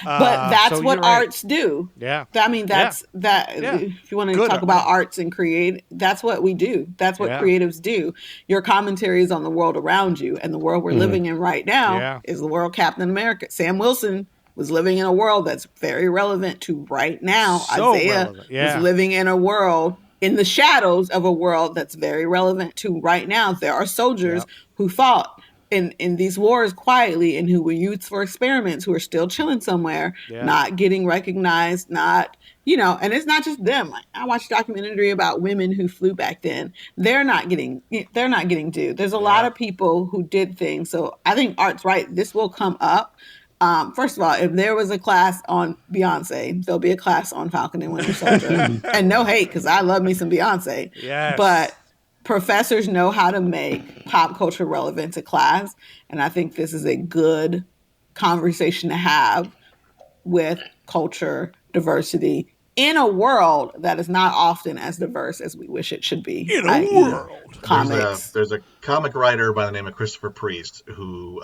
But that's what arts do. Yeah. I mean, that's that. Yeah. If you want to talk about arts and create, that's what we do. That's what creatives do. Your commentary is on the world around you, and the world we're living in right now is the world Captain America. Sam Wilson was living in a world that's very relevant to right now. So Isaiah was living in a world in the shadows of a world that's very relevant to right now. There are soldiers who fought in these wars quietly and who were used for experiments, who are still chilling somewhere, not getting recognized, and it's not just them. Like, I watched a documentary about women who flew back then. They're not getting due. There's a lot of people who did things. So I think art's right. This will come up. First of all, if there was a class on Beyonce, there'll be a class on Falcon and Winter Soldier. And no hate, because I love me some Beyonce. Yes. But professors know how to make pop culture relevant to class. And I think this is a good conversation to have with culture diversity in a world that is not often as diverse as we wish it should be. In a world. Comics. There's a comic writer by the name of Christopher Priest who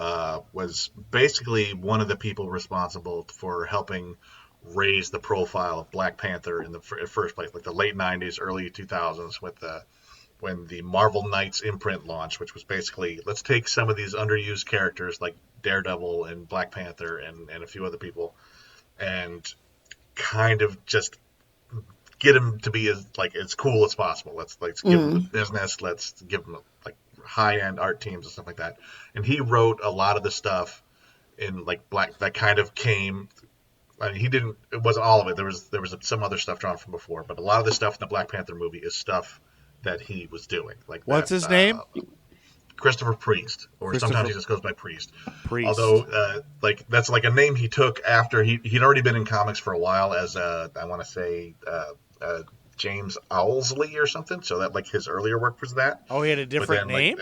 was basically one of the people responsible for helping raise the profile of Black Panther in the first place, like the late 90s, early 2000s with when the Marvel Knights imprint launched, which was basically, let's take some of these underused characters like Daredevil and Black Panther and a few other people and kind of just get them to be as cool as possible. Let's give them a business. Let's give them like high-end art teams and stuff like that. And he wrote a lot of the stuff in like Black that kind of came. I mean, it wasn't all of it. There was some other stuff drawn from before, but a lot of the stuff in the Black Panther movie is stuff that he was doing. Like, what's his name? Christopher Priest, or sometimes he just goes by Priest. Although, that's like a name he took after he'd already been in comics for a while as I want to say James Owlsley or something. So that like his earlier work was that. Oh, he had a different name.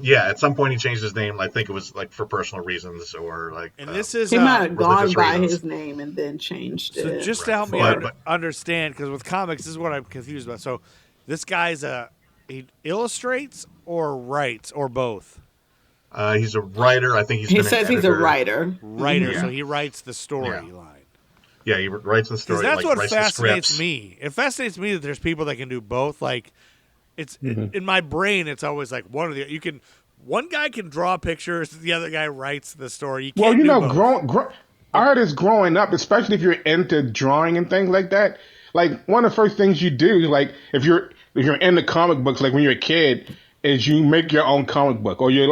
At some point he changed his name. I think it was like for personal reasons or like. And this is he might have gone by his name and then changed it. So just to help me understand, because with comics, this is what I'm confused about. So this guy's he illustrates or writes or both? He's a writer. I think he says he's a writer. So he writes the storyline. Yeah, he writes the story. That's like, what writes fascinates the scripts. me. It fascinates me that there's people that can do both. Like, it's in my brain, it's always like one of the you can. One guy can draw pictures, the other guy writes the story. You can't Well, you do know, both. artists growing up, especially if you're into drawing and things like that. Like one of the first things you do, like if you're into comic books, like when you're a kid, is you make your own comic book, or you're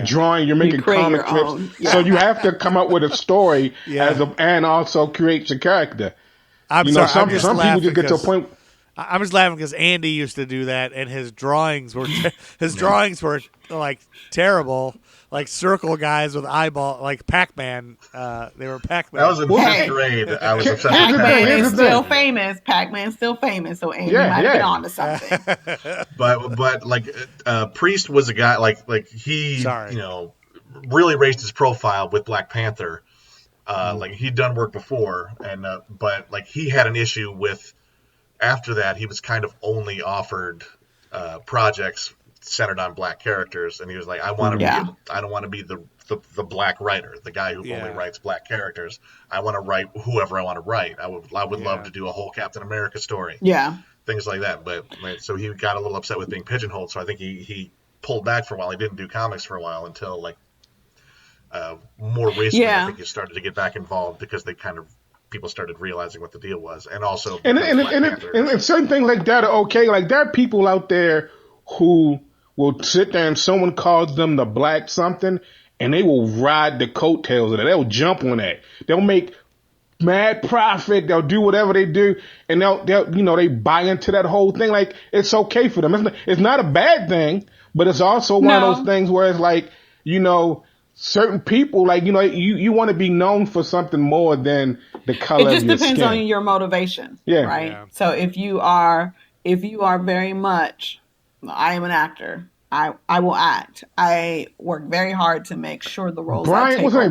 drawing, you're making create comic your strips. own, So you have to come up with a story and also create your character. I'm You know, sorry. I'm just some people just get to a because- point. I'm just laughing because Andy used to do that, and his drawings were like terrible, like circle guys with eyeball, like Pac-Man. They were Pac-Man. That was in fifth grade. I was obsessed with Pac-Man Here's is the thing. still famous. Pac-Man's still famous, so Andy Yeah, might have yeah. been on to something. But like Priest was a guy like he Sorry. you know really raised his profile with Black Panther. Like he'd done work before, and but like he had an issue with. After that, he was kind of only offered projects centered on black characters, and he was like, I want to I don't want to be the black writer, the guy who only writes black characters. I want to write whoever I want to write. I would love to do a whole Captain America story. Yeah. Things like that. But so he got a little upset with being pigeonholed. So I think he pulled back for a while. He didn't do comics for a while until like more recently. I think he started to get back involved because people started realizing what the deal was, and also And certain things like that are okay. Like there are people out there who will sit there and someone calls them the black something, and they will ride the coattails of it. They'll jump on that. They'll make mad profit. They'll do whatever they do, and they'll they buy into that whole thing. Like it's okay for them. It's not a bad thing, but it's also one of those things where it's like certain people, like, you want to be known for something more than the color of your skin. It just depends on your motivation, right? Yeah. So if you are very much, I am an actor, I will act. I work very hard to make sure the roles I take are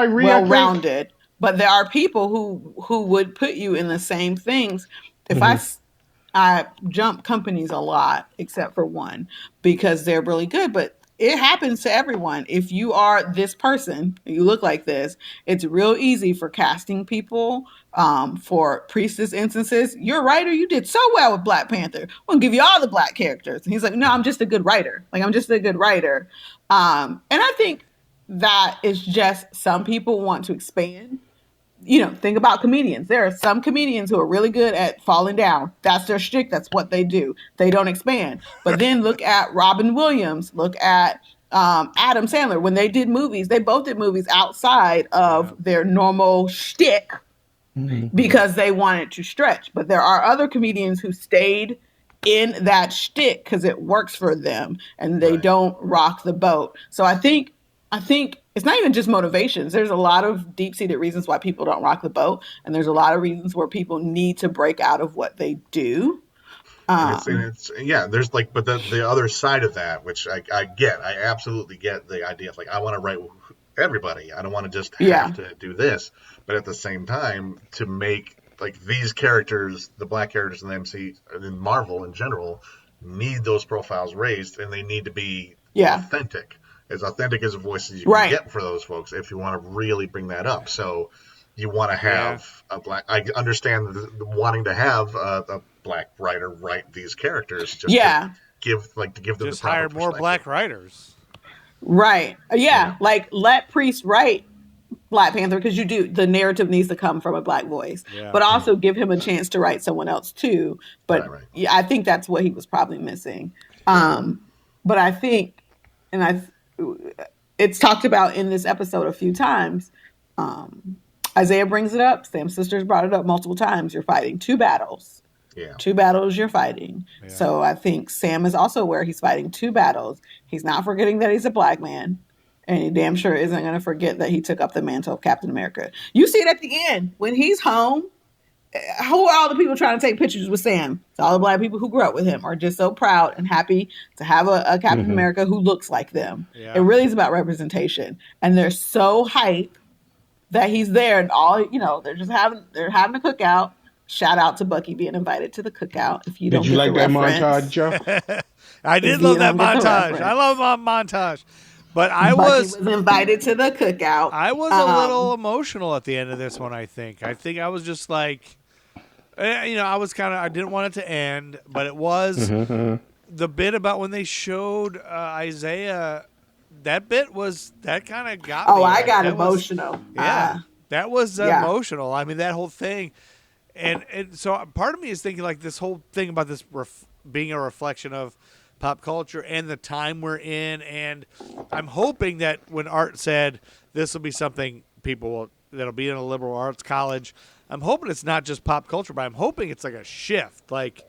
well-rounded. But there are people who would put you in the same things. If I jump companies a lot, except for one, because they're really good, but it happens to everyone. If you are this person, you look like this, it's real easy for casting people. For Priest's instances, you're a writer. You did so well with Black Panther. I'm going to give you all the black characters. And he's like, no, I'm just a good writer. And I think that is just some people want to expand. Think about comedians. There are some comedians who are really good at falling down. That's their shtick. That's what they do. They don't expand. But then look at Robin Williams. Look at Adam Sandler. When they did movies, they both did movies outside of their normal shtick because they wanted to stretch. But there are other comedians who stayed in that shtick because it works for them and they don't rock the boat. So I think it's not even just motivations. There's a lot of deep-seated reasons why people don't rock the boat, and there's a lot of reasons where people need to break out of what they do. There's like, but the other side of that, which I get, I absolutely get the idea of like, I want to write everybody. I don't want to just have to do this, but at the same time, to make like these characters, the black characters in the MC, in Marvel in general, need those profiles raised, and they need to be authentic as a voice as you can get for those folks if you want to really bring that up. So you want to have a black. I understand the wanting to have a black writer write these characters. Just to give them just the proper hire more black writers. Right. Like let Priest write Black Panther because the narrative needs to come from a black voice, but also give him a chance to write someone else too. But I think that's what he was probably missing. But I think, it's talked about in this episode a few times. Isaiah brings it up. Sam's sisters brought it up multiple times. You're fighting two battles. Yeah. 2 battles you're fighting. Yeah. So I think Sam is also aware he's fighting 2 battles. He's not forgetting that he's a black man. And he damn sure isn't going to forget that he took up the mantle of Captain America. You see it at the end. When he's home, who are all the people trying to take pictures with Sam? It's all the black people who grew up with him are just so proud and happy to have a Captain America who looks like them. Yeah. It really is about representation. And they're so hyped that he's there, and all, they're having a cookout. Shout out to Bucky being invited to the cookout. If you don't like that montage, Joe? I did love that montage. I love my montage. But I Bucky was invited to the cookout. I was a little emotional at the end of this one. I think I was just like, I didn't want it to end, but it was the bit about when they showed Isaiah. That bit that kind of got me. Oh, I got emotional. That was emotional. I mean, that whole thing. And so part of me is thinking like this whole thing about this being a reflection of pop culture and the time we're in. And I'm hoping that when Art said this will be something that'll be in a liberal arts college, I'm hoping it's not just pop culture, but I'm hoping it's like a shift. Like,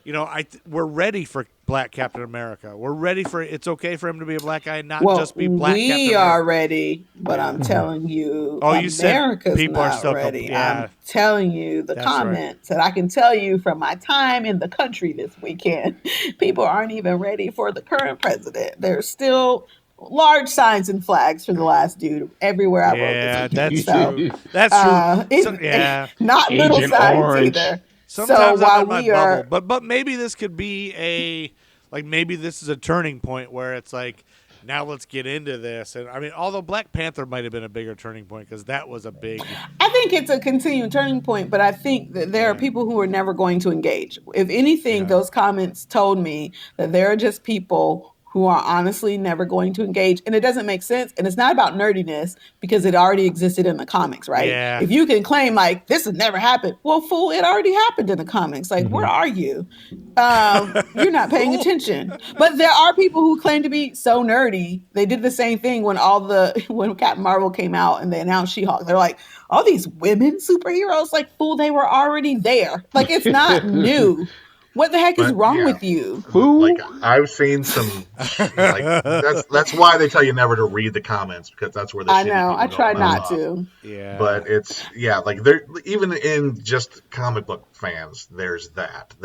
we're ready for Black Captain America. We're ready for it's okay for him to be a black guy and not just be Black Captain America. We are ready, but I'm telling you, you said America's people are not still ready. yeah. I'm telling you the comments that I can tell you from my time in the country this weekend. People aren't even ready for the current president. There's still large signs and flags for the last dude everywhere I wrote this weekend. That's true. Not little Agent signs Orange. either. Sometimes while I'm in my bubble, but maybe this could be maybe this is a turning point where it's like, now let's get into this. And I mean, although Black Panther might have been a bigger turning point because that was a big. I think it's a continuing turning point, but I think that there are people who are never going to engage. If anything, those comments told me that there are just people who are honestly never going to engage. And it doesn't make sense. And it's not about nerdiness because it already existed in the comics, right? Yeah. If you can claim like this has never happened, well, fool, it already happened in the comics. Like, where are you? You're not paying attention. But there are people who claim to be so nerdy. They did the same thing when when Captain Marvel came out and they announced She-Hulk. They're like, all these women superheroes, like, fool, they were already there. Like, it's not new. What the heck is wrong with you? Like, I've seen some. That's why they tell you never to read the comments because that's where the. I know. I try not to. Yeah. But it's like there even in just comic book fans, there's that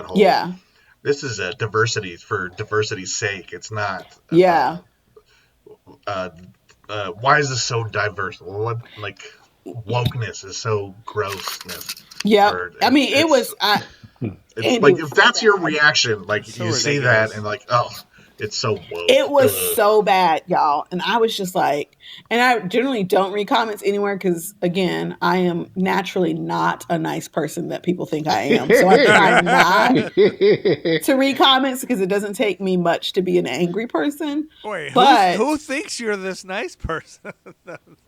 whole. Yeah. This is a diversity for diversity's sake. It's not. Yeah. Why is this so diverse? Well, wokeness is so grossness. Yeah. I mean, it was. It's like if that's your reaction, like you see that and like, oh, it's so woke. It was so bad, y'all. And I was just like, and I generally don't read comments anywhere because, again, I am naturally not a nice person that people think I am. So I try not to read comments because it doesn't take me much to be an angry person. Wait, but who thinks you're this nice person?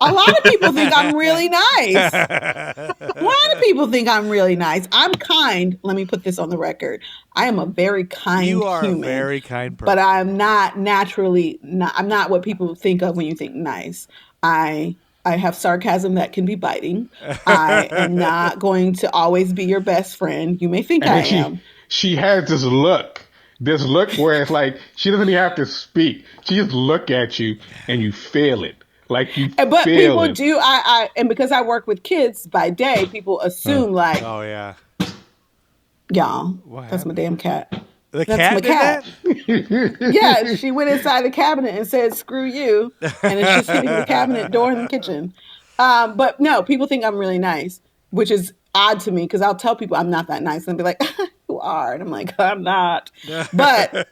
A lot of people think I'm really nice. A lot of people think I'm really nice. I'm kind. Let me put this on the record. I am a very kind human. You are a very kind person. But I'm not naturally, I'm not what people think of when you think nice. I have sarcasm that can be biting. I am not going to always be your best friend. You may think I am. She has this look where it's like she doesn't even have to speak. She just look at you and you feel it. Like you but feel people it. do. And because I work with kids by day, people assume like, oh yeah, y'all, that's my damn cat. The cat did that? Yeah, she went inside the cabinet and said, "Screw you," and it's just hitting the cabinet door in the kitchen. But no, people think I'm really nice, which is odd to me because I'll tell people I'm not that nice and they'll be like, "You are," and I'm like, "I'm not." But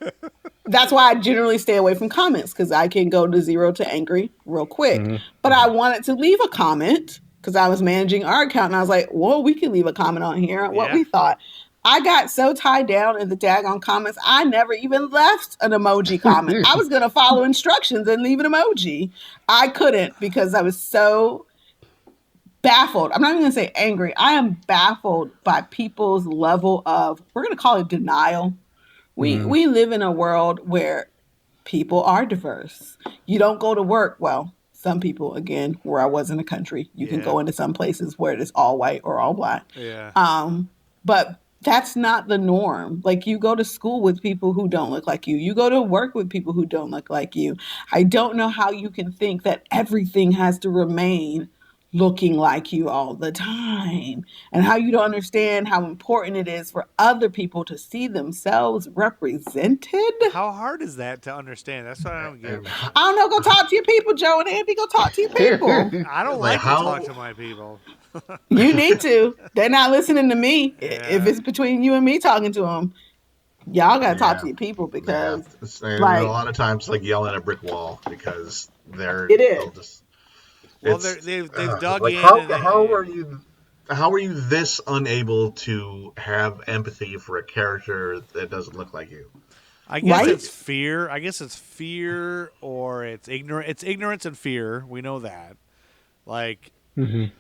that's why I generally stay away from comments because I can go to 0 to angry real quick. Mm-hmm. But I wanted to leave a comment because I was managing our account and I was like, "Well, we can leave a comment on here on what we thought." I got so tied down in the daggone comments, I never even left an emoji comment. I was going to follow instructions and leave an emoji. I couldn't because I was so baffled. I'm not even going to say angry. I am baffled by people's level of, we're going to call it denial. We live in a world where people are diverse. You don't go to work. Well, some people, again, where I was in the country, you can go into some places where it is all white or all black. Yeah. But that's not the norm. Like, you go to school with people who don't look like you. You go to work with people who don't look like you. I don't know how you can think that everything has to remain looking like you all the time, and how you don't understand how important it is for other people to see themselves represented. How hard is that to understand? That's what I don't get. I don't know. Go talk to your people, Joe and Andy. Go talk to your people. I don't like to talk to my people. You need to. They're not listening to me. If it's between you and me talking to them, Y'all gotta talk Yeah. to your people Yeah, because and like a lot of times like yelling at a brick wall because It is. they'll just. Well, It's they've dug like in. how are you this unable to have empathy for a character that doesn't look like you? I guess Right? it's fear. I guess it's fear or it's ignorant. It's ignorance and fear. We know that. Like, and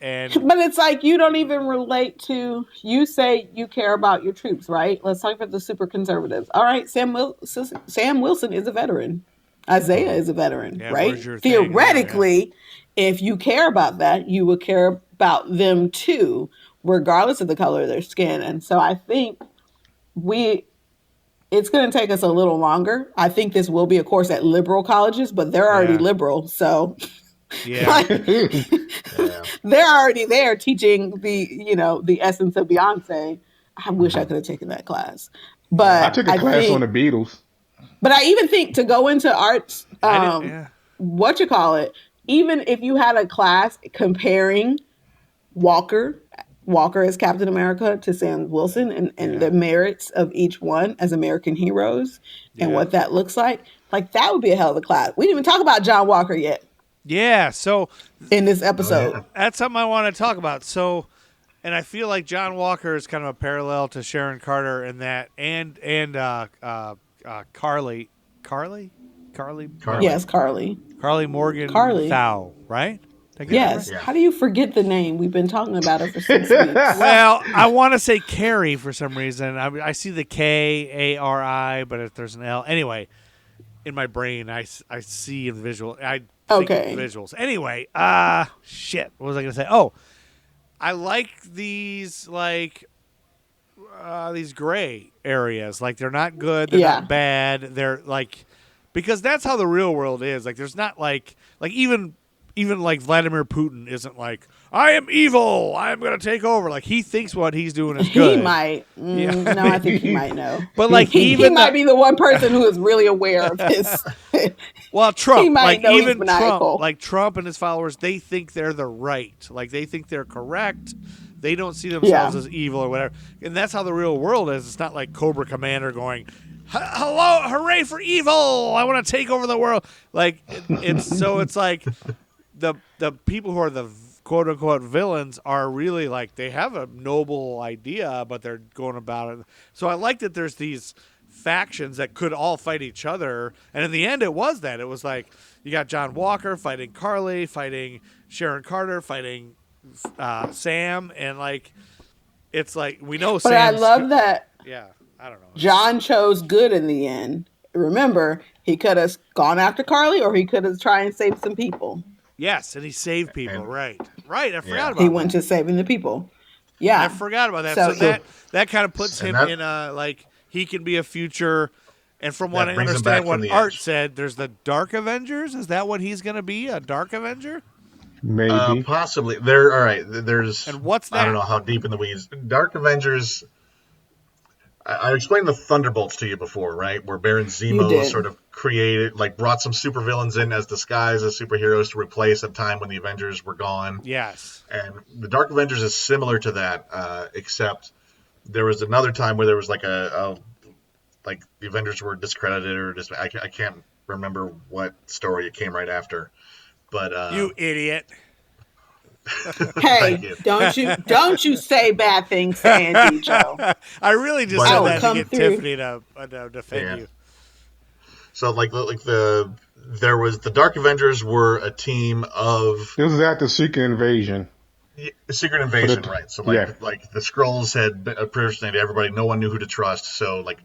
But it's like you don't even relate to. You say you care about your troops, right? Let's talk about the super conservatives. All right, Sam Wilson is a veteran. Isaiah is a veteran, Yeah, right? where's your thing? Theoretically, if you care about that, you would care about them too, regardless of the color of their skin. And so I think it's going to take us a little longer. I think this will be a course at liberal colleges, but they're already Yeah. liberal, so. yeah, Like, Yeah. they're already there teaching the essence of Beyonce. I wish I could have taken that class, but I took a class think, on the Beatles. But I even think to go into arts, yeah. even if you had a class comparing Walker as Captain America to Sam Wilson and the merits of each one as American heroes and what that looks like that would be a hell of a class. We didn't even talk about John Walker yet. Yeah, so In this episode. Oh, yeah. that's something I want to talk about. So, and I feel like John Walker is kind of a parallel to Sharon Carter in that, and Carly. Yes, Carly. Carly Morgan Carly. Thau, right? Did I get that Yes. right? Yeah. How do you forget the name? We've been talking about it for 6 weeks. Well, I want to say Carrie for some reason. I see the Kari, but if there's an L, anyway, in my brain, I see in visual. I think Okay. in visuals. Anyway, shit. What was I gonna say? Oh, I like these these gray areas. Like they're not good. They're not bad. They're like because that's how the real world is. Like there's not like even like Vladimir Putin isn't like I am evil. I'm gonna take over. Like he thinks what he's doing is good. He might. No, I think he might know. But like he might be the one person who is really aware of his. Well, Trump, He might like know he's even maniacal. Trump and his followers, they think they're the right. Like they think they're correct. They don't see themselves as evil or whatever. And that's how the real world is. It's not like Cobra Commander going, "Hello, hooray for evil! I want to take over the world." Like it's like the people who are the quote unquote villains are really like they have a noble idea, but they're going about it. So I like that there's these factions that could all fight each other, and in the end it was like you got John Walker fighting Carly, fighting Sharon Carter, fighting Sam, and like it's like we know But I love that I don't know, John chose good in the end. Remember, he could have gone after Carly or he could have tried and save some people. yes, and he saved people. Right, I forgot about He that. went to saving the people. Yeah. I forgot about that. So- So that kind of puts And him that- in a like he can be a future. And from what That I brings him back understand, what from the Art edge. said, there's the Dark Avengers. Is that what he's going to be? A Dark Avenger? Maybe. Possibly. All right. There's. And what's I don't that? know how deep in the weeds. Dark Avengers. I explained the Thunderbolts to you before, right? Where Baron You Zemo did. sort of brought some supervillains in as disguise as superheroes to replace a time when the Avengers were gone. Yes. And the Dark Avengers is similar to that, except there was another time where there was like like the Avengers were discredited or just I can't remember what story it came right after, but You idiot. Hey, Thank you. don't you say bad things to Andy, Joe. I really just But- said I will that to come get through. Tiffany to defend Yeah. you. So there was the Dark Avengers were a team of This is after Secret Invasion. Secret Invasion, right? So yeah. like the Skrulls had impersonated everybody. No one knew who to trust. So like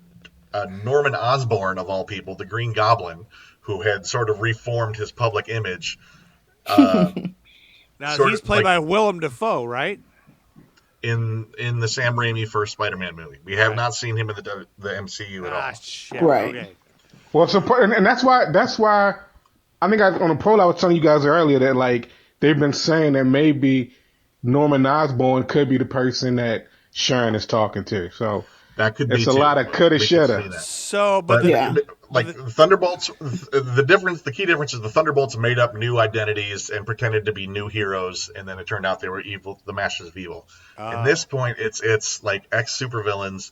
Norman Osborn of all people, the Green Goblin, who had sort of reformed his public image. Now Sort he's of played like- by Willem Dafoe, right? In the Sam Raimi first Spider-Man movie, we have not seen him in the MCU at all. Ah, shit. Right. Okay. Well, and that's why I think on the poll I was telling you guys earlier that like they've been saying that maybe Norman Osborn could be the person that Sharon is talking to. So That could be it's a too. lot of coulda, We could shoulda. see that. So, But Yeah. like Thunderbolts, the key difference is the Thunderbolts made up new identities and pretended to be new heroes, and then it turned out they were evil, the Masters of Evil. At this point, it's like ex supervillains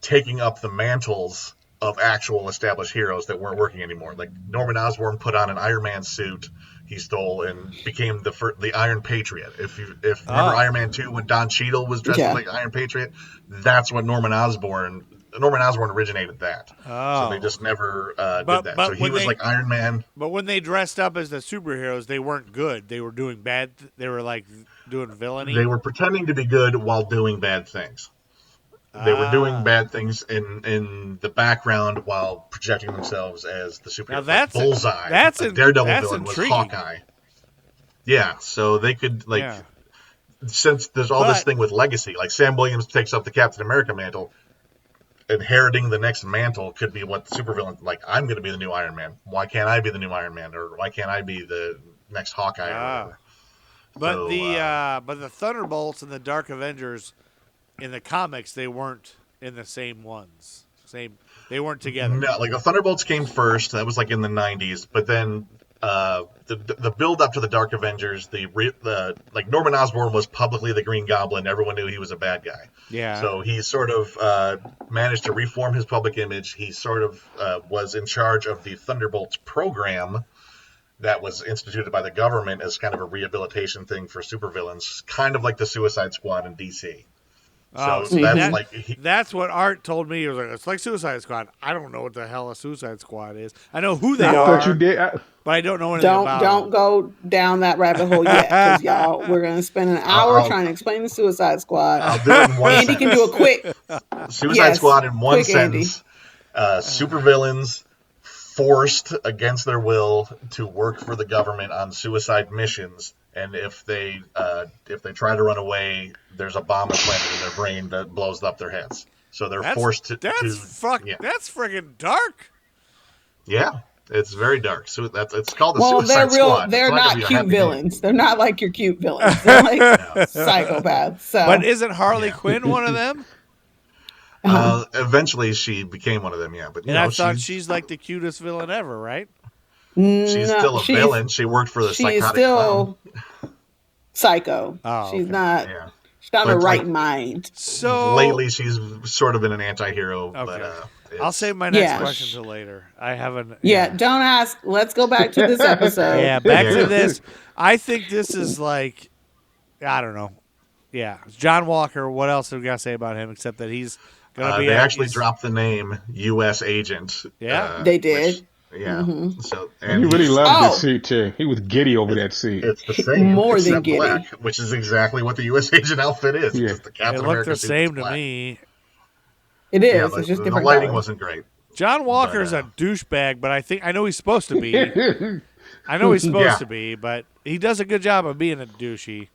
taking up the mantles of actual established heroes that weren't working anymore. Like Norman Osborn put on an Iron Man suit he stole and became the Iron Patriot. If remember Iron Man 2 when Don Cheadle was dressed like Iron Patriot, that's what Norman Osborn originated that. So they just never did that. So he was like Iron Man. But when they dressed up as the superheroes, they weren't good. They were doing bad. They were like doing villainy. They were pretending to be good while doing bad things. They were doing bad things in the background while projecting themselves as the superhero. Now that's Bullseye. A Daredevil villain was Hawkeye. Yeah, so they could since there's all this thing with legacy, like Sam Williams takes up the Captain America mantle, inheriting the next mantle could be what the supervillain, like, I'm going to be the new Iron Man. Why can't I be the new Iron Man, or why can't I be the next Hawkeye? Or whatever? But the Thunderbolts and the Dark Avengers in the comics, they weren't in the same ones. They weren't together. No, like the Thunderbolts came first. That was like in the 90s. But then the build up to the Dark Avengers, like Norman Osborn was publicly the Green Goblin. Everyone knew he was a bad guy. Yeah. So he sort of managed to reform his public image. He sort of was in charge of the Thunderbolts program that was instituted by the government as kind of a rehabilitation thing for supervillains, kind of like the Suicide Squad in DC. So that's what Art told me. He was like, it's like Suicide Squad. I don't know what the hell a Suicide Squad is. I know who they are, thought you did. But I don't know anything about Don't go down that rabbit hole yet, because y'all, we're going to spend an hour trying to explain the Suicide Squad. I'll do it in one Andy sentence. can do a quick Suicide Squad in one sentence. Supervillains forced against their will to work for the government on suicide missions, and if they try to run away, there's a bomb implanted in their brain that blows up their heads. So they're forced to. That's friggin' dark. Yeah, it's very dark. So it's called the Suicide Squad. They're not cute villains. They're not like your cute villains. They're like psychopaths. So. But isn't Harley Quinn one of them? Eventually, she became one of them. Yeah, but I thought she's like the cutest villain ever, right? She's still a villain. She worked for the psychotic still clown. Psycho. She's not. Yeah. She's not in her right mind. So lately, she's sort of been an anti-hero. Okay. But I'll save my next question till later. I haven't. Yeah, don't ask. Let's go back to this episode. Back to this. I think this is like, I don't know. Yeah, John Walker. What else have we got to say about him except that he's going to be? They actually dropped the name U.S. Agent. Yeah, they did. So and he really loved this suit too. He was giddy over that suit. It's the same, more than giddy, black, which is exactly what the U.S. Agent outfit is. Yeah. Just the Captain it America looked the same to black. me. It is. Yeah, it's just different. The lighting colors. wasn't great. John Walker's a douchebag, but I know he's supposed to be. I know he's supposed to be, but he does a good job of being a douchey.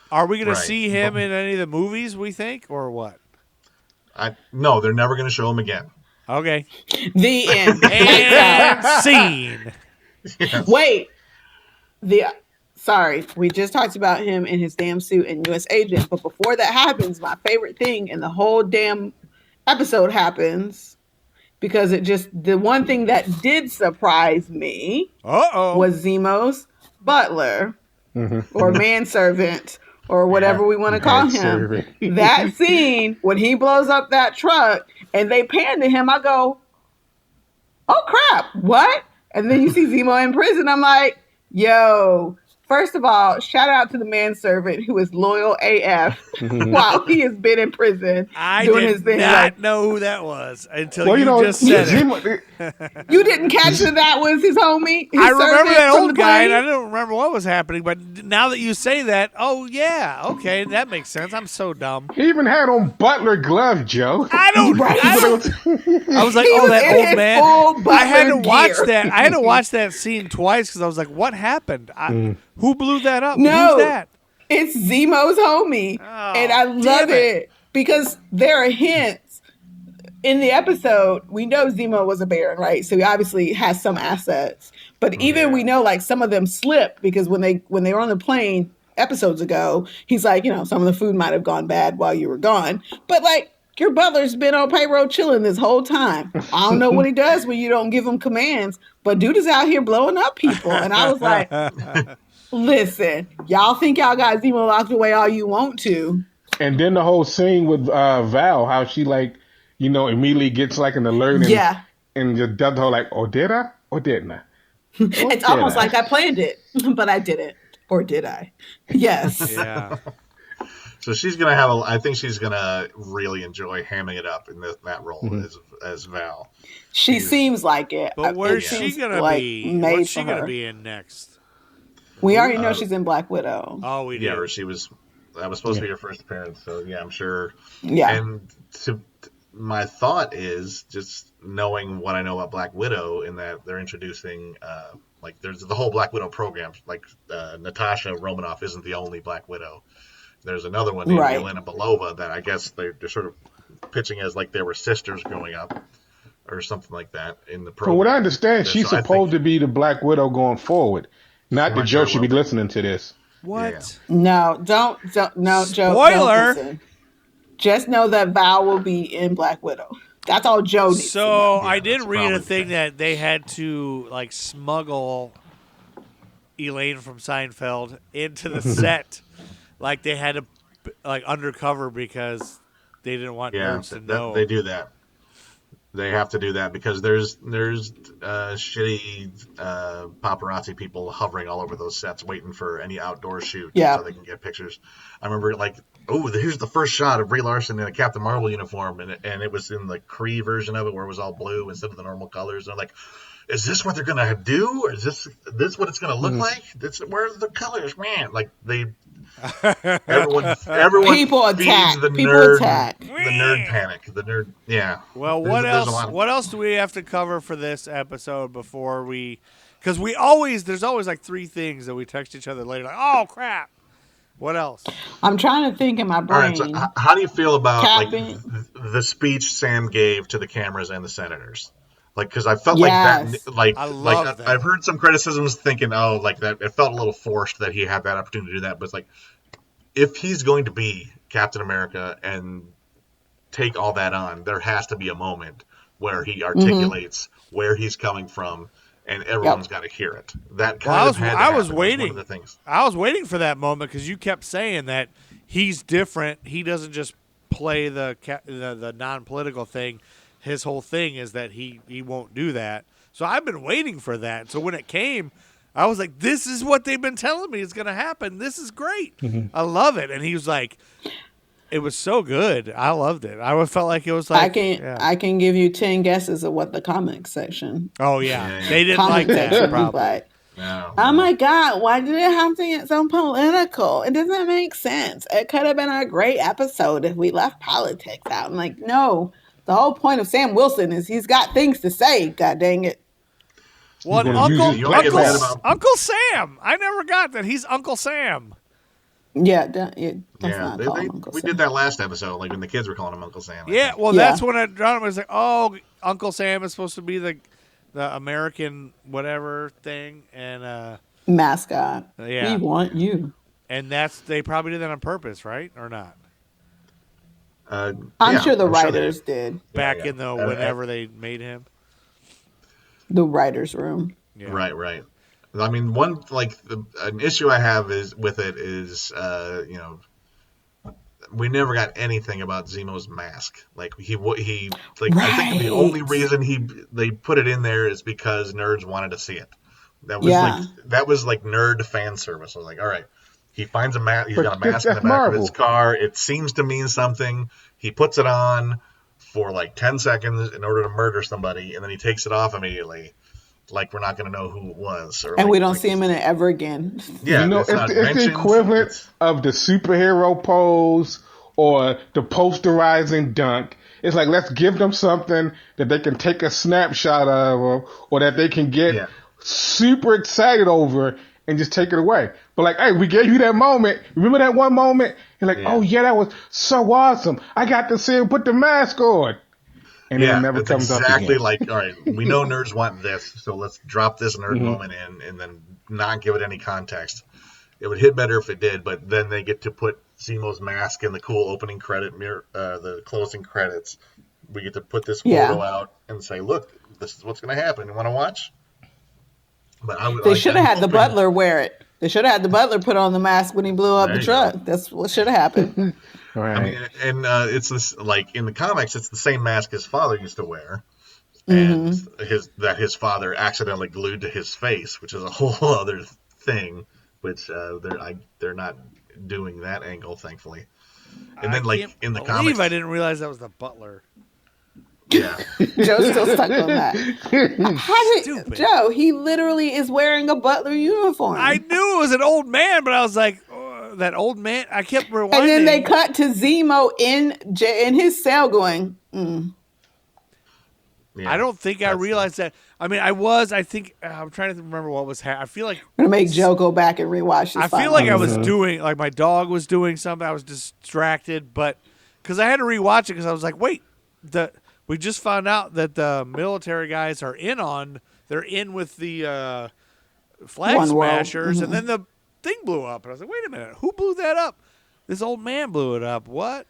Are we going to see him in any of the movies, we think, or what? No, they're never going to show him again. Okay. The end. And scene. Yes. Wait. Sorry, we just talked about him in his damn suit and U.S. Agent, but before that happens, my favorite thing in the whole damn episode happens, because the one thing that did surprise me was Zemo's butler or manservant or whatever we want to call him. That scene when he blows up that truck and they pan to him, I go, oh crap, what? And then you see Zemo in prison. I'm like, yo, first of all, shout out to the manservant who is loyal AF while he has been in prison doing his thing. I did not know who that was until you just said it. You didn't catch that was his homie? I remember that old guy, and I don't remember what was happening, but now that you say that, oh, yeah, okay, that makes sense. I'm so dumb. He even had on butler gloves, Joe. I was like, oh, that old man. I had to watch that. I had to watch that scene twice because I was like, what happened? Who blew that up? No, who's that? It's Zemo's homie. And I love it because there are hints. In the episode, we know Zemo was a Baron, right? So he obviously has some assets. But even we know like some of them slipped because when they were on the plane episodes ago, he's like, some of the food might have gone bad while you were gone. But like, your butler's been on payroll chilling this whole time. I don't know what he does when you don't give him commands, but dude is out here blowing up people. And I was like, listen, y'all think y'all got Zemo locked away all you want to. And then the whole scene with Val, how she like immediately gets like an alert and just does the whole like, oh, did I? Or didn't I? It's almost like I planned it, but I didn't. Or did I? Yes. Yeah. So she's gonna I think she's gonna really enjoy hamming it up in that role as Val. She seems like it. But where's she gonna be? What's she gonna be in next? We already know she's in Black Widow. Oh, we did. Yeah, or that was supposed to be her first appearance. So yeah, I'm sure. Yeah. And my thought is just knowing what I know about Black Widow, in that they're introducing like there's the whole Black Widow program. Like Natasha Romanoff isn't the only Black Widow. There's another one named Yelena Belova that I guess they're sort of pitching as like they were sisters growing up or something like that in the program. From what I understand, she's supposed to be the Black Widow going forward. Not that Joe should be listening to this. What? Yeah. No, don't. No, Joe. Spoiler. Don't listen. Just know that Val will be in Black Widow. That's all Joe needs to know. I did read a thing that they had to like smuggle Elaine from Seinfeld into the set. Like they had to like undercover because they didn't want nerds to know. They do that. They have to do that because there's shitty paparazzi people hovering all over those sets waiting for any outdoor shoot so they can get pictures. I remember like, here's the first shot of Brie Larson in a Captain Marvel uniform, and it was in the Kree version of it where it was all blue instead of the normal colors. And I'm like, is this what they're gonna do? Or is this what it's gonna look like? Where's the colors, man? Like everyone people attack. The nerd panic. The nerd, yeah. Well, what else? What else do we have to cover for this episode before we? Because there's always like 3 things that we text each other later. Like, oh crap! What else? I'm trying to think in my brain. All right, so how do you feel about like the speech Sam gave to the cameras and the senators? Like, because I felt like that, like I've heard some criticisms thinking, like that it felt a little forced that he had that opportunity to do that. But it's like, if he's going to be Captain America and take all that on, there has to be a moment where he articulates where he's coming from, and everyone's got to hear it. That kind of had to happen. One of the things. I was waiting for that moment because you kept saying that he's different. He doesn't just play the non-political thing. His whole thing is that he won't do that. So I've been waiting for that. So when it came, I was like, this is what they've been telling me is going to happen. This is great. I love it. And he was like, it was so good. I loved it. I felt like it was like I can give you 10 guesses of what the comic section. Oh yeah. They didn't like that probably. Like, oh my God, why did it have to get so political? It doesn't make sense. It could have been a great episode if we left politics out. I'm like, no. The whole point of Sam Wilson is he's got things to say. God dang it! What Uncle Sam? I never got that. He's Uncle Sam. Yeah, not call him Uncle we Sam. did that last episode, like when the kids were calling him Uncle Sam. That's when I was like, oh, Uncle Sam is supposed to be the American whatever thing and mascot. Yeah, we want you. And they probably did that on purpose, right, or not? I'm sure the writers did. Back in the whenever they made him. The writers' room. Yeah. Right. I mean, an issue I have with it is we never got anything about Zemo's mask. Like I think the only reason they put it in there is because nerds wanted to see it. That was like nerd fan service. I was like, all right. He finds a mask. He's got a mask in the back of his car. It seems to mean something. He puts it on for like 10 seconds in order to murder somebody, and then he takes it off immediately, like we're not going to know who it was. And we don't see him in it ever again. Yeah, it's the equivalent of the superhero pose or the posterizing dunk. It's like, let's give them something that they can take a snapshot of or that they can get super excited over and just take it away. But like, hey, we gave you that moment. Remember that one moment? And like, oh yeah, that was so awesome. I got to see him put the mask on. And it never comes up again. Exactly like, all right, we know nerds want this, so let's drop this nerd moment in and then not give it any context. It would hit better if it did, but then they get to put Zemo's mask in the cool opening credit, the closing credits. We get to put this photo out and say, look, this is what's going to happen. You want to watch? But they should have had the butler wear it. They should have had the butler put on the mask when he blew up There the you truck. That's what should have happened. Right. I mean, and it's this like in the comics, it's the same mask his father used to wear, and his father accidentally glued to his face, which is a whole other thing. Which they're not doing that angle, thankfully. And then like in the comics, I didn't realize that was the butler. yeah, Joe's still stuck on that. Stupid. Joe, he literally is wearing a butler uniform. I knew it was an old man, but I was like, oh, that old man. I kept rewinding. And then they cut to Zemo in his cell going, yeah. I don't think I realized that. I mean, I think I'm trying to remember what was happening. I feel like I'm going to make Joe go back and rewatch this. I feel like I was doing, like my dog was doing something. I was distracted, but because I had to rewatch it because I was like, wait, we just found out that the military guys are they're in with the flag smashers, and then the thing blew up. And I was like, wait a minute, who blew that up? This old man blew it up. What?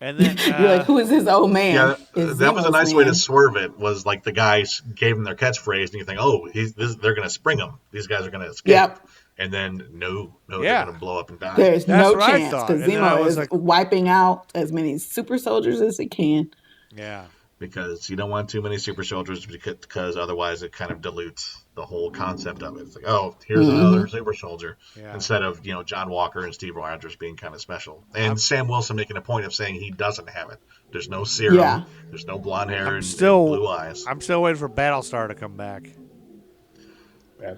And then you're like, who is this old man? Yeah, It's that was a Zemo's nice man. way to swerve it. Was like the guys gave them their catchphrase, and you think, oh, they're going to spring them. These guys are going to escape. Yep. And then no, Yeah. they're going to blow up and die. There's That's no what I chance thought. because And then I Zemo was is like- wiping out as many super soldiers as he can. yeah. Because you don't want too many super soldiers because otherwise it kind of dilutes the whole concept of it. It's like, oh, here's another super soldier instead of John Walker and Steve Rogers being kind of special. And Sam Wilson making a point of saying he doesn't have it. There's no serum. Yeah. There's no blonde hair and blue eyes. I'm still waiting for Battlestar to come back.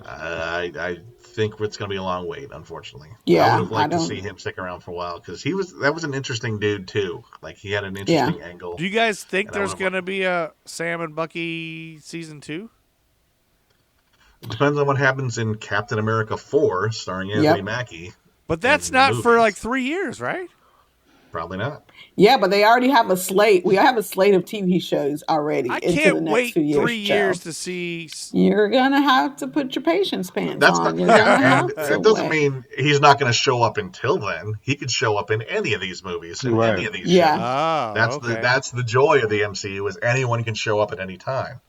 I think it's going to be a long wait, unfortunately. Yeah, I would have liked I to don't- see him stick around for a while because that was an interesting dude too. Like he had an interesting angle. Do you guys think And I there's would've going to be a Sam and Bucky season 2? It depends on what happens in Captain America 4, starring Anthony Mackie. But that's in the not for movies. like 3 years, right? Probably not. Yeah, but they already have a slate. We have a slate of TV shows already. I into the can't next wait few years, 3 years Joe. to see. You're gonna have to put your patience pants That's on. not, You're gonna yeah, have and to it doesn't wait. mean he's not going to show up until then. He could show up in any of these movies, in Right. any of these Yeah. shows. Oh, okay. That's the joy of the MCU is anyone can show up at any time.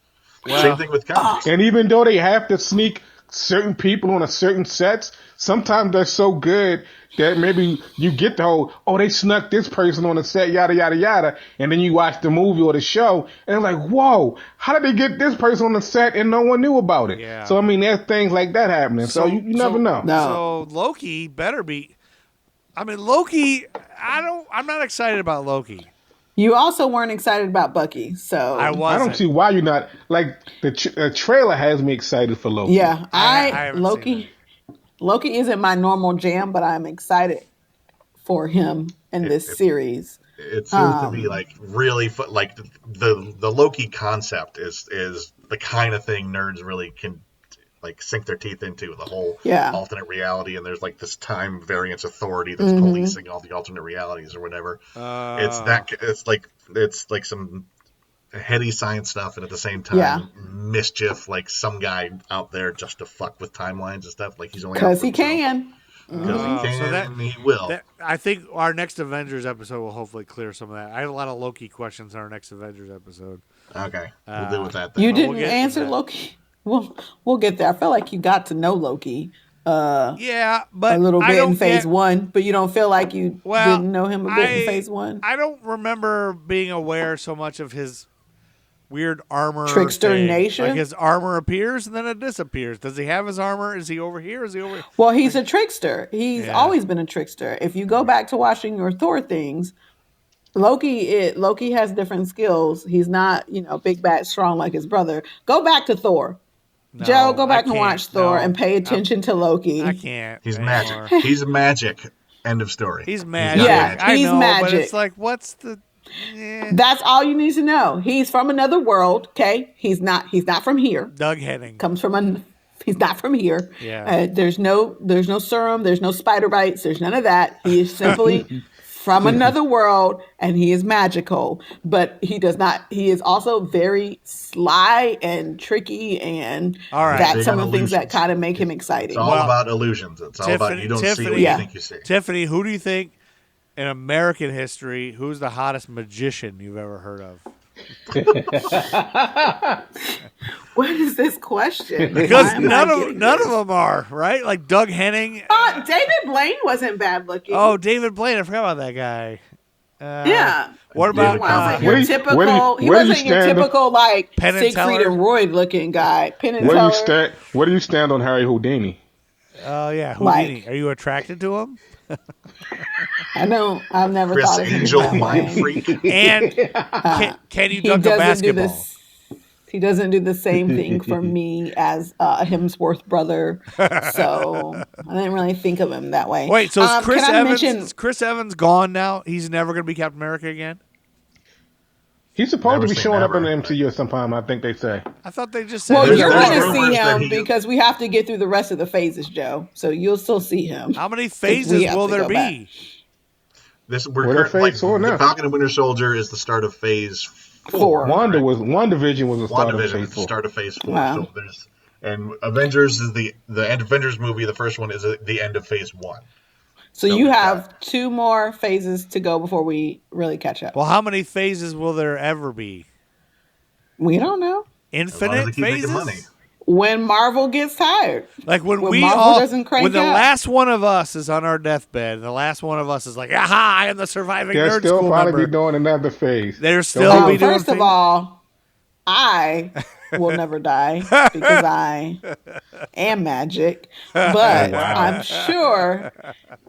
Same thing with comics. And even though they have to sneak certain people on a certain sets, sometimes they're so good that maybe you get the whole, oh, they snuck this person on the set, yada, yada, yada. And then you watch the movie or the show and it's like, whoa, how did they get this person on the set and no one knew about it? Yeah. So, I mean, there's things like that happening. So, you never know. No. So Loki better be. I mean, Loki. I'm not excited about Loki. You also weren't excited about Bucky, so I I wasn't. don't see why you're not. Like, the trailer has me excited for Loki. yeah, I haven't seen Loki isn't my normal jam, but I'm excited for him in this series. It seems to be like really like the Loki concept is the kind of thing nerds really can like sink their teeth into, the whole alternate reality, and there's like this time variance authority that's policing all the alternate realities or whatever. It's like some heady science stuff, and at the same time mischief, like some guy out there just to fuck with timelines and stuff. Like he's only Because he can. Because he can, so that- and he will. I think our next Avengers episode will hopefully clear some of that. I have a lot of Loki questions in our next Avengers episode. Okay, we'll deal with that then. You we'll didn't get to answer that. Loki. We'll get there. I feel like you got to know Loki Yeah, but a little I bit don't in phase get- 1, but you don't feel like you Well, didn't know him a bit in phase 1. I don't remember being aware so much of his weird armor Trickster thing. nation? Like his armor appears and then it disappears. Does he have his armor? Is he over here? Is he over here? Well, he's a trickster. He's Yeah. always been a trickster. If you go back to watching your Thor things, Loki has different skills. He's not, big, bad, strong like his brother. Go back to Thor. No, Joe, go I back and can't. watch Thor No. and pay attention to Loki. I can't. He's anymore. magic. He's magic. End of story. He's magic. Yeah, I he's know, but magic. it's like, what's the? That's all you need to know. He's from another world. Okay, he's not from here. Doug Henning. He's not from here. Yeah. There's no serum. There's no spider bites. There's none of that. He is simply from another world, and he is magical. But he does not. He is also very sly and tricky, and All right. that's Big some on of the things that illusions. kind of make him exciting. It's all Well, about illusions. It's all about you don't see what Tiffany- you Yeah. think you see. Tiffany, who do you think in American history, who's the hottest magician you've ever heard of? What is this question? Because Why am I none getting of this? them are, right? Like Doug Henning. David Blaine wasn't bad looking. Oh, David Blaine. I forgot about that guy. Yeah. What He about wasn't Where your do you- typical. where do you- He where do you wasn't your stand- typical like Penn and Siegfried Teller? and Roy looking guy. Penn and Where do you Teller. stand? Where do you stand on Harry Houdini? Oh, yeah. Like- Houdini. Are you attracted to him? I know. I've never Chris thought of him Angel, that mind way. freak. And can you He dunk a doesn't do basketball? this. He doesn't do the same thing for me as a Hemsworth brother, so I didn't really think of him that way. Wait, so is Chris can I Evans? mention- Is Chris Evans gone now? He's never going to be Captain America again. He's supposed Never to be say showing up in the never. MCU at some time. I think they say. I thought they just said. Well, There's you're rumors going to see that him because we have to get through the rest of the phases, Joe. So you'll still see him. How many we phases have will to there go be? back. We're they're current, like, phase four now. the Falcon and Winter Soldier is the start of phase 4. WandaVision was the start of WandaVision phase is the 4. start of phase 4. Wow. So there's and Avengers is the end Avengers movie. The first one is the end of phase 1. So So you we've have got- 2 more phases to go before we really catch up. Well, how many phases will there ever be? We don't know. As long Infinite as they keep making phases? money. When Marvel gets tired. Like when we Marvel all, doesn't crank when the out. last one of us is on our deathbed, and the last one of us is like, aha, I am the surviving They'll nerd still school probably member. be doing another phase. They're still be doing First of things? all, I will never die because I am magic. But I'm sure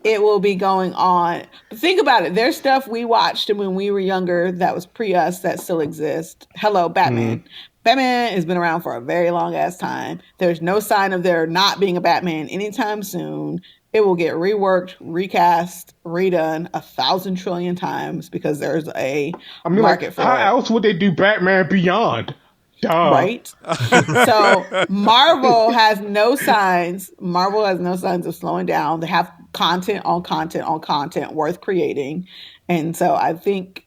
it will be going on. But think about it. There's stuff we watched when we were younger that was pre-us that still exists. Hello, Batman. Batman has been around for a very long ass time. There's no sign of there not being a Batman anytime soon. It will get reworked, recast, redone 1,000 trillion times because there's a market for how it. else would they do Batman Beyond? Duh. Right? So Marvel has no signs. Marvel has no signs of slowing down. They have content on content on content worth creating. And so I think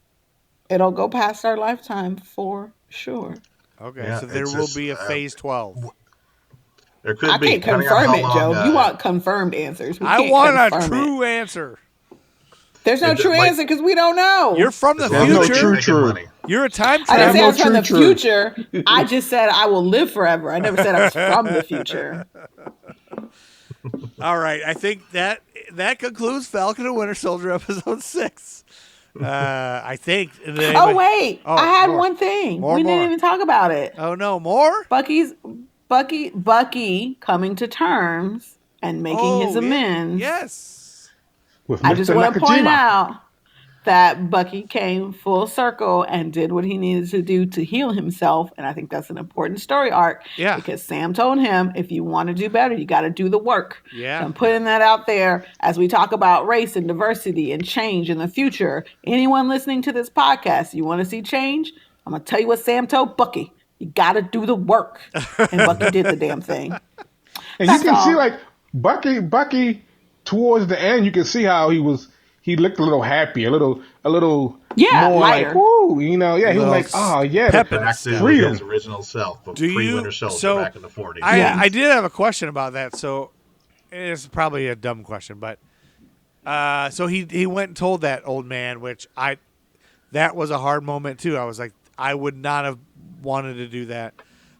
it'll go past our lifetime for sure. Okay, Yeah, so there it's will just, be a phase 12. There could I be. can't depending on confirm it, how Joe. long, You want confirmed answers. We I can't want a confirm it. true answer. There's no If it- true like- answer because we don't know. You're from the as long as they keep future. making True. money. You're a time I didn't say I traveler. was from the true. future. I just said I will live forever. I never said I was from the future. All right, I think that concludes Falcon and Winter Soldier episode 6. I think. Oh wait, Oh, I had more. one thing. More, We didn't more. even talk about it. Oh no, more? Bucky coming to terms and making his yeah. amends. Yes. With I just Mr. want to point Nakajima. out that Bucky came full circle and did what he needed to do to heal himself. And I think that's an important story arc. Yeah. Because Sam told him, if you want to do better, you got to do the work. Yeah. So I'm putting that out there as we talk about race and diversity and change in the future. Anyone listening to this podcast, you want to see change? I'm going to tell you what Sam told Bucky. You got to do the work. And Bucky did the damn thing. And That's you can see all. like Bucky towards the end, you can see how he looked a little happy, a little Yeah, more lighter. like woo, you know, yeah, he was like, oh yeah, pep Back to freedom. his original self, but Do you- pre-Winter Soldier so back in the 40s. I did have a question about that. So it's probably a dumb question, but so he went and told that old man, which that was a hard moment too. I was like, I would not have wanted to do that.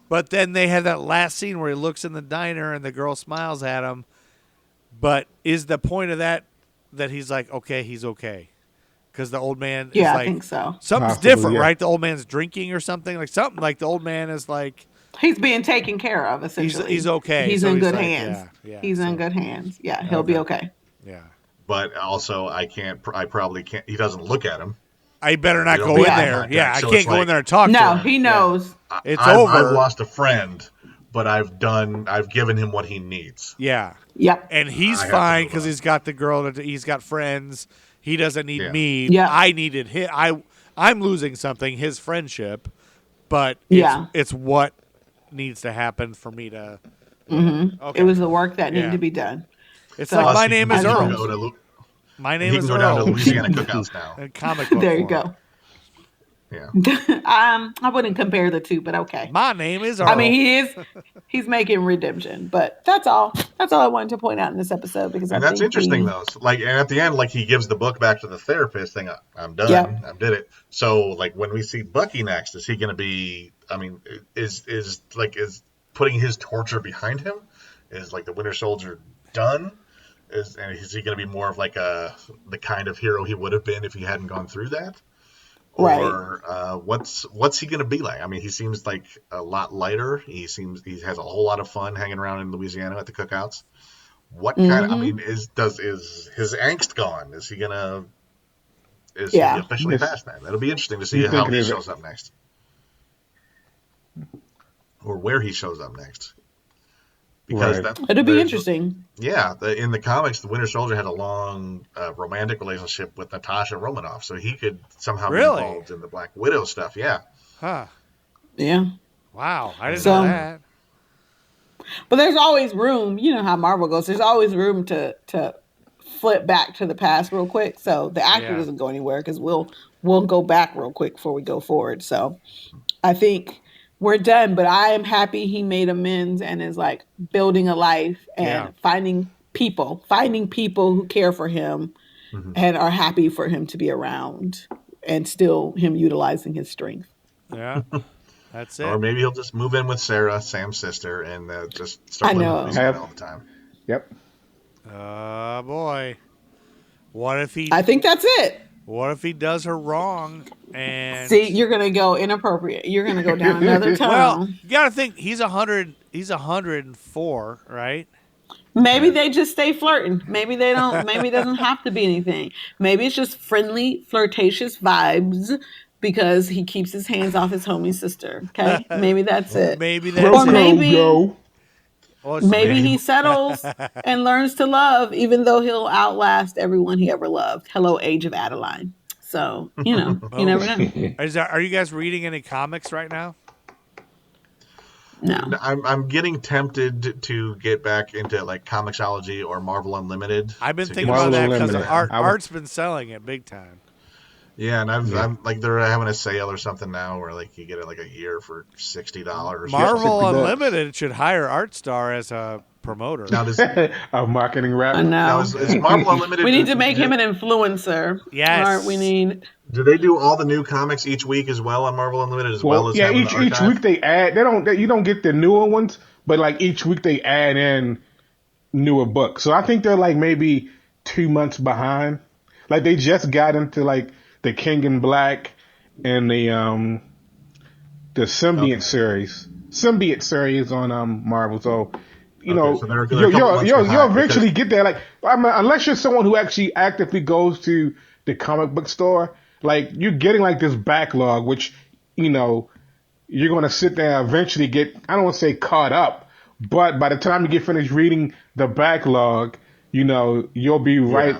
But then they had that last scene where he looks in the diner and the girl smiles at him. But is the point of that he's like, okay, he's okay? Because the old man is Yeah, like, I think so. something's Possibly, different, yeah. right? The old man's drinking or something. Like something like the old man is like, He's being taken care of, essentially. he's okay. He's So in he's good like, hands. yeah, He's so- in good hands. Yeah, he'll be okay. yeah. But also, I probably can't. He doesn't look at him. I better not You go don't in make eye there. contact, Yeah, I so can't it's go in like- there and talk to No, him. he knows. It's I've over. lost a friend, but I've given him what he needs. Yeah. Yep. And he's I have to fine move because on. he's got the girl. He's got friends. He doesn't need Yeah. me. Yeah. I needed him. I'm losing something, his friendship, but Yeah. it's what needs to happen for me to. Mm-hmm. Okay. It was the work that needed Yeah. to be done. It's So- like Plus, my he name can is I go know. Earl. to Lu- My he name can is go down to Earl. Louisiana cookouts now. And comic book There you form. go. Yeah. I wouldn't compare the two, but okay. My name is Earl. I mean, he's making redemption, but that's all. That's all I wanted to point out in this episode because And that's interesting though. So, like, and at the end, like he gives the book back to the therapist, saying, "I'm done. Yep. I did it." So, like, when we see Bucky next, is he going to be? I mean, is putting his torture behind him? Is like the Winter Soldier done? Is he going to be more of like the kind of hero he would have been if he hadn't gone through that? Or what's he going to be like? I mean, he seems like a lot lighter. He has a whole lot of fun hanging around in Louisiana at the cookouts. What kind of? I mean, is his angst gone? Is he he officially past that? That'll be interesting to see how he shows up next, or where he shows up next. Because it'll be interesting. Yeah, in the comics, the Winter Soldier had a long romantic relationship with Natasha Romanoff, so he could somehow be involved in the Black Widow stuff. Yeah. Huh. Yeah. Wow, I didn't know that. But there's always room. You know how Marvel goes. There's always room to flip back to the past real quick. So the actor doesn't go anywhere because we'll go back real quick before we go forward. So I think we're done, but I am happy he made amends and is like building a life and finding people who care for him and are happy for him to be around and still him utilizing his strength. Yeah, that's it. Or maybe he'll just move in with Sarah, Sam's sister, and just start living with him all the time. Yep. Boy. What if he... I think that's it. What if he does her wrong and... See, you're going to go inappropriate. You're going to go down another tunnel. Well, you got to think, he's 104, right? Maybe they just stay flirting. Maybe they don't. Maybe it doesn't have to be anything. Maybe it's just friendly, flirtatious vibes because he keeps his hands off his homie sister. Okay? Maybe that's it. Maybe that's Maybe he settles and learns to love, even though he'll outlast everyone he ever loved. Hello, Age of Adeline. So, you never know. Are you guys reading any comics right now? No. I'm getting tempted to get back into like Comixology or Marvel Unlimited. I've been thinking about that because Art's been selling it big time. Yeah, and I'm like they're having a sale or something now where like you get it like a year for $60. Marvel Unlimited should hire Artstar as a promoter. Now does a marketing rep. I know. Now is Marvel Unlimited? We need to make him an influencer. Yes. We need. Do they do all the new comics each week as well on Marvel Unlimited as well as each week they add. You don't get the newer ones, but like each week they add in newer books. So I think they're like maybe 2 months behind. Like they just got into like the King in Black and the Symbiote series on Marvel. So so you'll eventually get there. Like unless you're someone who actually actively goes to the comic book store, like you're getting like this backlog, which you're going to sit there and eventually get. I don't want to say caught up, but by the time you get finished reading the backlog, you'll be right.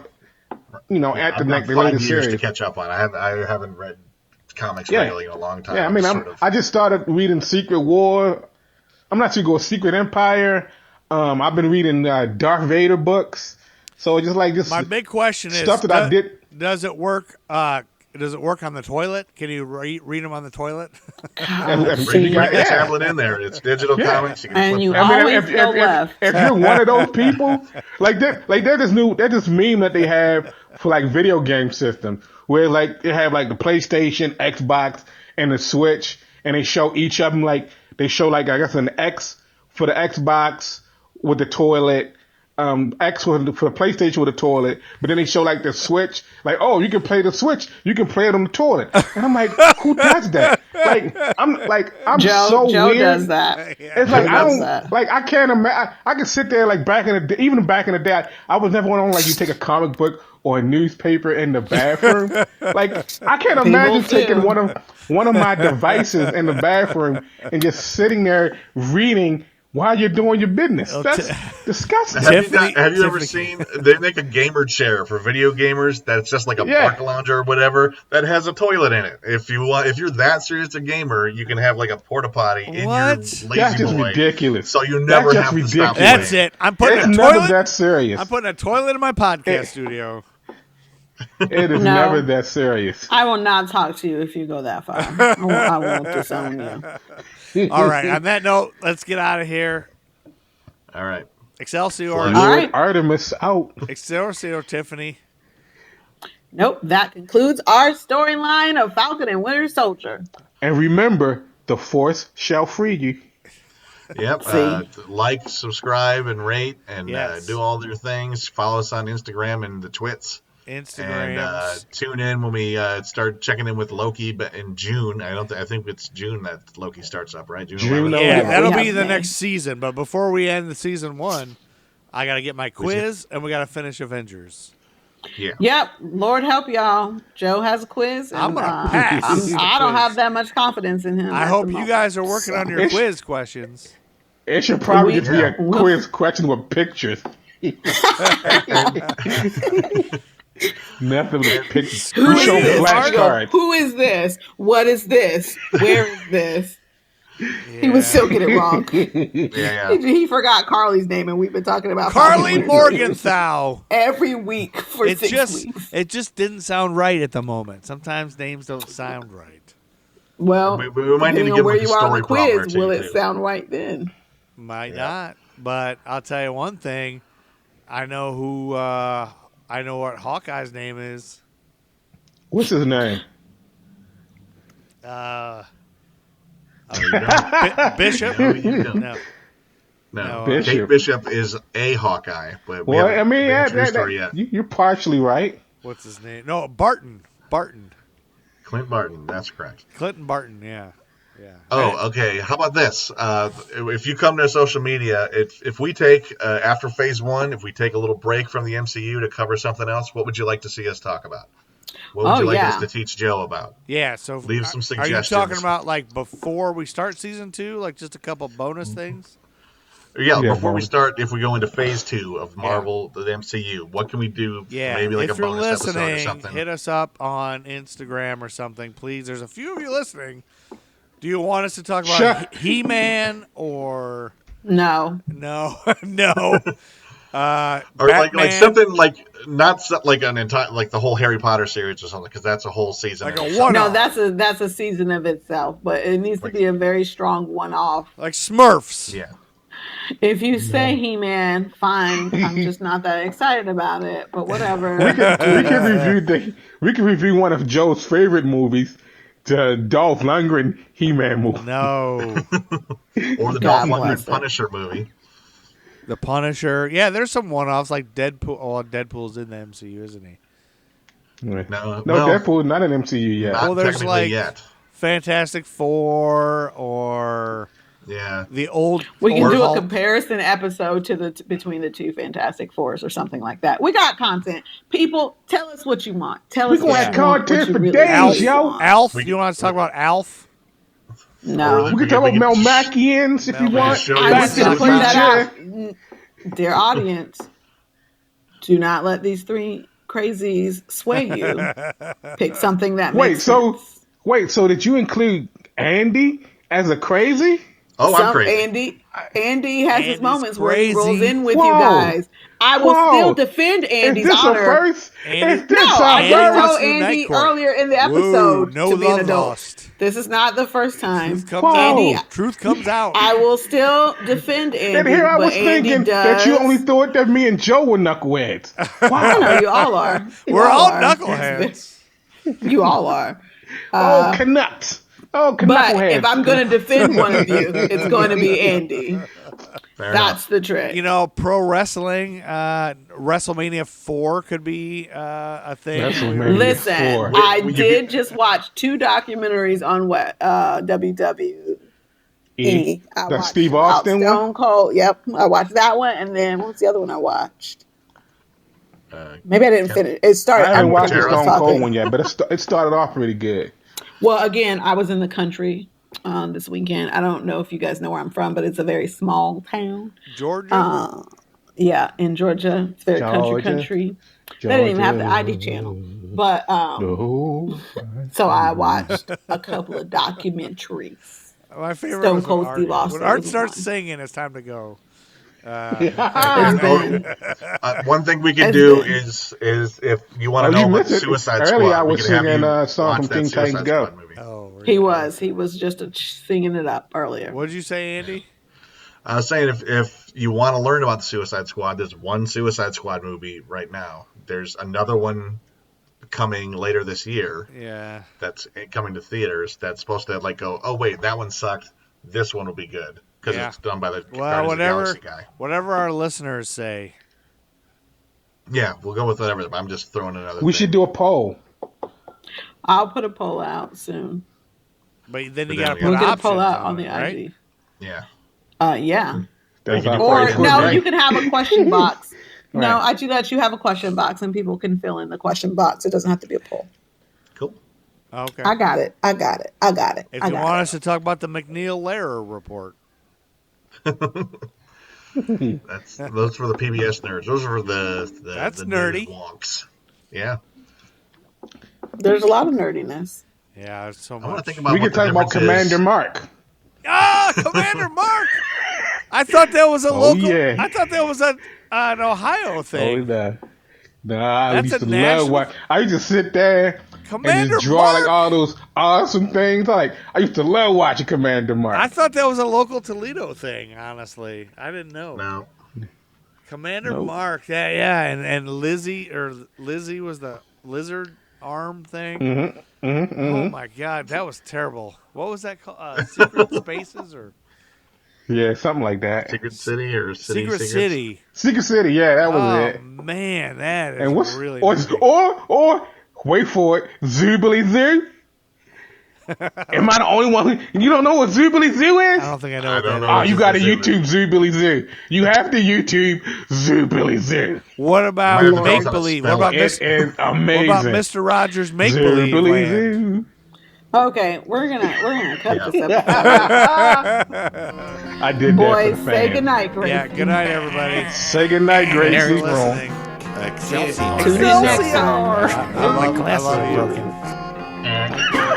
At the next latest series to catch up on. I haven't read comics regularly in a long time. Yeah, I mean, I just started reading Secret War. I'm not too good. Secret Empire. I've been reading Darth Vader books. So just like this. My big question is stuff that I did. Does it work? Does it work on the toilet? Can you read them on the toilet? You can get the tablet in there. It's digital comics. You can and you always go left. If you're one of those people, there's this meme that they have for like video game systems where like they have like the PlayStation, Xbox, and the Switch, and they show each of them they show I guess an X for the Xbox with the toilet. X for the PlayStation with a toilet, but then they show like the Switch, you can play the Switch, you can play it on the toilet, and I'm like, who does that? I'm Joe weird. Does that. It's like I don't I can't imagine. I can sit there back in the day, I was never one on you take a comic book or a newspaper in the bathroom. I can't imagine taking one of my devices in the bathroom and just sitting there reading while you're doing your business. That's disgusting. Have you ever seen, they make a gamer chair for video gamers that's just like a park lounger or whatever that has a toilet in it. If you're that serious a gamer, you can have like a porta potty in your lazy boy. That's just ridiculous. So you never have to stop. That's it. I'm putting it's a never toilet. that serious. I'm putting a toilet in my podcast studio. It is No. never that serious. I will not talk to you if you go that far. I won't disown you. All right. On that note, let's get out of here. All right. Excelsior. All right. Artemis out. Excelsior, Tiffany. Nope. That concludes our storyline of Falcon and Winter Soldier. And remember, the Force shall free you. Yep. See? Like, subscribe, and rate, and Yes. do all their things. Follow us on Instagram and the Twits. Instagram. And tune in when we start checking in with Loki, but in June. I think it's June that Loki starts up, right? June 11th? Yeah, Yeah, that'll we be have the May. next season. But before we end the season 1, I got to get my quiz, and we got to finish Avengers. Yeah. Yep. Lord help y'all. Joe has a quiz. And, I'm gonna pass. I don't have that much confidence in him. I at hope the you moment. guys are working on your So- quiz questions. It should probably We- just be a quiz question with pictures. Nothing but pictures. Who We is show this? flashcards. Who is this? What is this? Where is this? He would still get it wrong. Yeah. He forgot Carly's name, and we've been talking about Carly Falcon Morgenthau. every week for It 6 just weeks. it just didn't sound right at the moment. Sometimes names don't sound right. Well, We might need to depending give on where him a you are on the story prompt or quiz, two, will it too. sound right then? Might not, but I'll tell you one thing. I know who. I know what Hawkeye's name is. What's his name? Bishop. No, you don't. No. No, Bishop. Kate Bishop is a Hawkeye, but we Well, haven't I mean, been to the story yet. you're partially right. What's his name? No, Barton. Clint Barton, that's correct. Clinton Barton. Yeah. Oh, okay. How about this? If you come to social media, if we take, after phase 1, if we take a little break from the MCU to cover something else, what would you like to see us talk about? What would you like us to teach Joe about? Yeah. So Leave some Are you suggestions. talking about like before we start season 2, like just a couple bonus things? Yeah, Yeah, before we bonus. start, if we go into phase 2 of Marvel, the MCU, what can we do? Yeah, Maybe like if a you're bonus episode or listening, something. hit us up on Instagram or something, please. There's a few of you listening. Do you want us to talk about Shut- He-Man or No. no? Or like Batman? something like not like an entire like the whole Harry Potter series or something, because that's a whole season. Like in a itself. one- No, One-off. that's a season of itself, but it needs to be a very strong one-off. Like Smurfs. Yeah. If you say He-Man, fine. I'm just not that excited about it, but whatever. We can review one of Joe's favorite movies, the Dolph Lundgren He-Man movie. No. Or the God Dolph Lundgren bless it. Punisher movie. The Punisher. Yeah, there's some one-offs like Deadpool. Oh, Deadpool's in the MCU, isn't he? No, well, Deadpool not an MCU yet. Not Well, there's technically like yet. Fantastic Four or Yeah. the old. We can old do a Hulk. comparison episode between the two Fantastic Fours or something like that. We got content. People, tell us what you want. Tell We us gonna what have you want, content what you for really days, Alf. yo. want. Alf. We- You want to talk about Alf? No. We can talk about Melmacians if you Melmac. want. Show I you was the going to put that future. out. Dear audience, do not let these three crazies sway you. Pick something that makes sense. So did you include Andy as a crazy? Oh, I'm crazy. Andy has his Andy's moments where he rolls crazy. in with Whoa. you guys. I will Whoa. still defend Andy's Is this honor. a first? Andy- Is this No, a I Andy did first? tell wants to Andy night court. earlier in the Whoa, episode no to be an love adult. lost. This is not the first time. Truth comes Whoa. out. Andy, Truth comes out. I will still defend Andy. And here I but was Andy thinking does. that you only thought that me and Joe were knuckleheads. I Wow. know you all are. You We're all are. knuckleheads. You all are. Oh, Canucks. Oh, But knuckleheads. if I'm going to defend one of you, it's going to be Andy. Fair That's enough. the trick. You know, pro wrestling, WrestleMania 4 could be a thing. WrestleMania. Listen, Four. I Wait, did just watch 2 documentaries on what WWE. I The watched Steve about Austin one? Stone Cold. Yep, I watched that one, and then what's the other one I watched? Maybe I didn't finish. It started. I haven't I'm watched the pretty sure I Stone was Cold talking. one yet, but it started off pretty good. Well, again, I was in the country this weekend. I don't know if you guys know where I'm from, but it's a very small town. Georgia? Yeah, in Georgia. It's very Georgia. country. They didn't even have the ID channel. But No. so I watched a couple of documentaries. My favorite Stone was Cold when Steve Art, Austin when Art was starts one. singing, it's time to go. One thing we can do is if you want to know about the Suicide Squad, earlier I was we can have singing you song watch from that Teen Titans Suicide Go. Squad movie. Oh, really? He was just singing it up earlier. What did you say, Andy? I was saying if you want to learn about the Suicide Squad, there's one Suicide Squad movie right now. There's another one coming later this year. Yeah. That's coming to theaters. That's supposed to like go, oh wait, that one sucked. This one will be good because it's done by the Guardians of the Galaxy guy. Whatever our listeners say. Yeah, we'll go with whatever. I'm just throwing another. We should do a poll. I'll put a poll out soon. But then you got to put we'll get a options poll out on it, the right? IG. Yeah. Yeah. Or no, you can have a question box. Right. No, I do that. You have a question box, and people can fill in the question box. It doesn't have to be a poll. Cool. Okay. I got it. If you want us to talk about the McNeil Lehrer report. Those for the PBS nerds. Those are the That's the nerdy. Wonks. Yeah. There's a lot of nerdiness. Yeah, there's so much. I want to think about We what can talk about Commander Mark. Ah, Commander Mark! I thought that was a local. Yeah. I thought that was an Ohio thing. Nah, That's I used a to national- love watch. I used to sit there Commander and just draw Mark? like all those awesome things. Like I used to love watching Commander Mark. I thought that was a local Toledo thing. Honestly, I didn't know. No. Commander Mark. Yeah, and Lizzie was the lizard arm thing. Oh my God, that was terrible. What was that called? Secret Spaces or Yeah, something like that. Secret City or Secret Secrets? City? Secret City, yeah, that was it. Man, that is And what's really or wait for it, Zoobly Zoo. Am I the only one you don't know what Zoobly Zoo is? I don't think I know what that is. Oh, you got to YouTube Zoobly Zoo. You have to YouTube Zoobly Zoo. What about Might have to Make know Believe? how What to about It is amazing. What about Mr. Rogers' Make Believe Zoobly Land? Zoo. Okay, we're gonna cut this episode. I did Boys, that for the say fans. goodnight, Gracie. Yeah, good night, everybody. Say goodnight, Thanks for Gracie. listening. Excelsior. Tune in next time. My glasses are broken.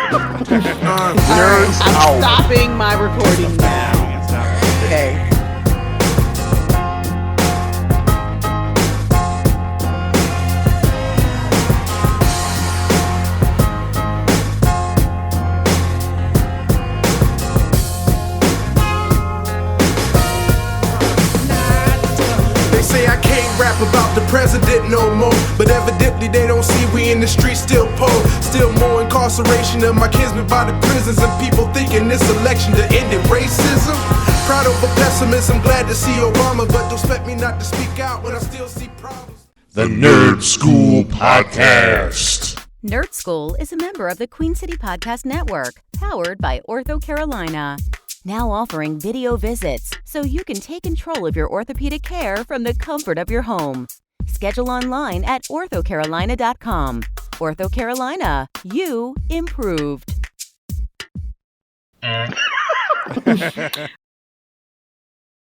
Alright, I'm stopping my recording now. Okay. They say I can't rap about the president no more, but evidently they don't see we in the streets still poor. Still more incarceration of my kinsmen by the prisons, and people thinking this election to end racism. Proud over pessimism, glad to see Obama, but don't expect me not to speak out when I still see problems. The Nerd School Podcast. Nerd School is a member of the Queen City Podcast Network, powered by Ortho Carolina. Now offering video visits so you can take control of your orthopedic care from the comfort of your home. Schedule online at orthocarolina.com. Ortho Carolina, you improved.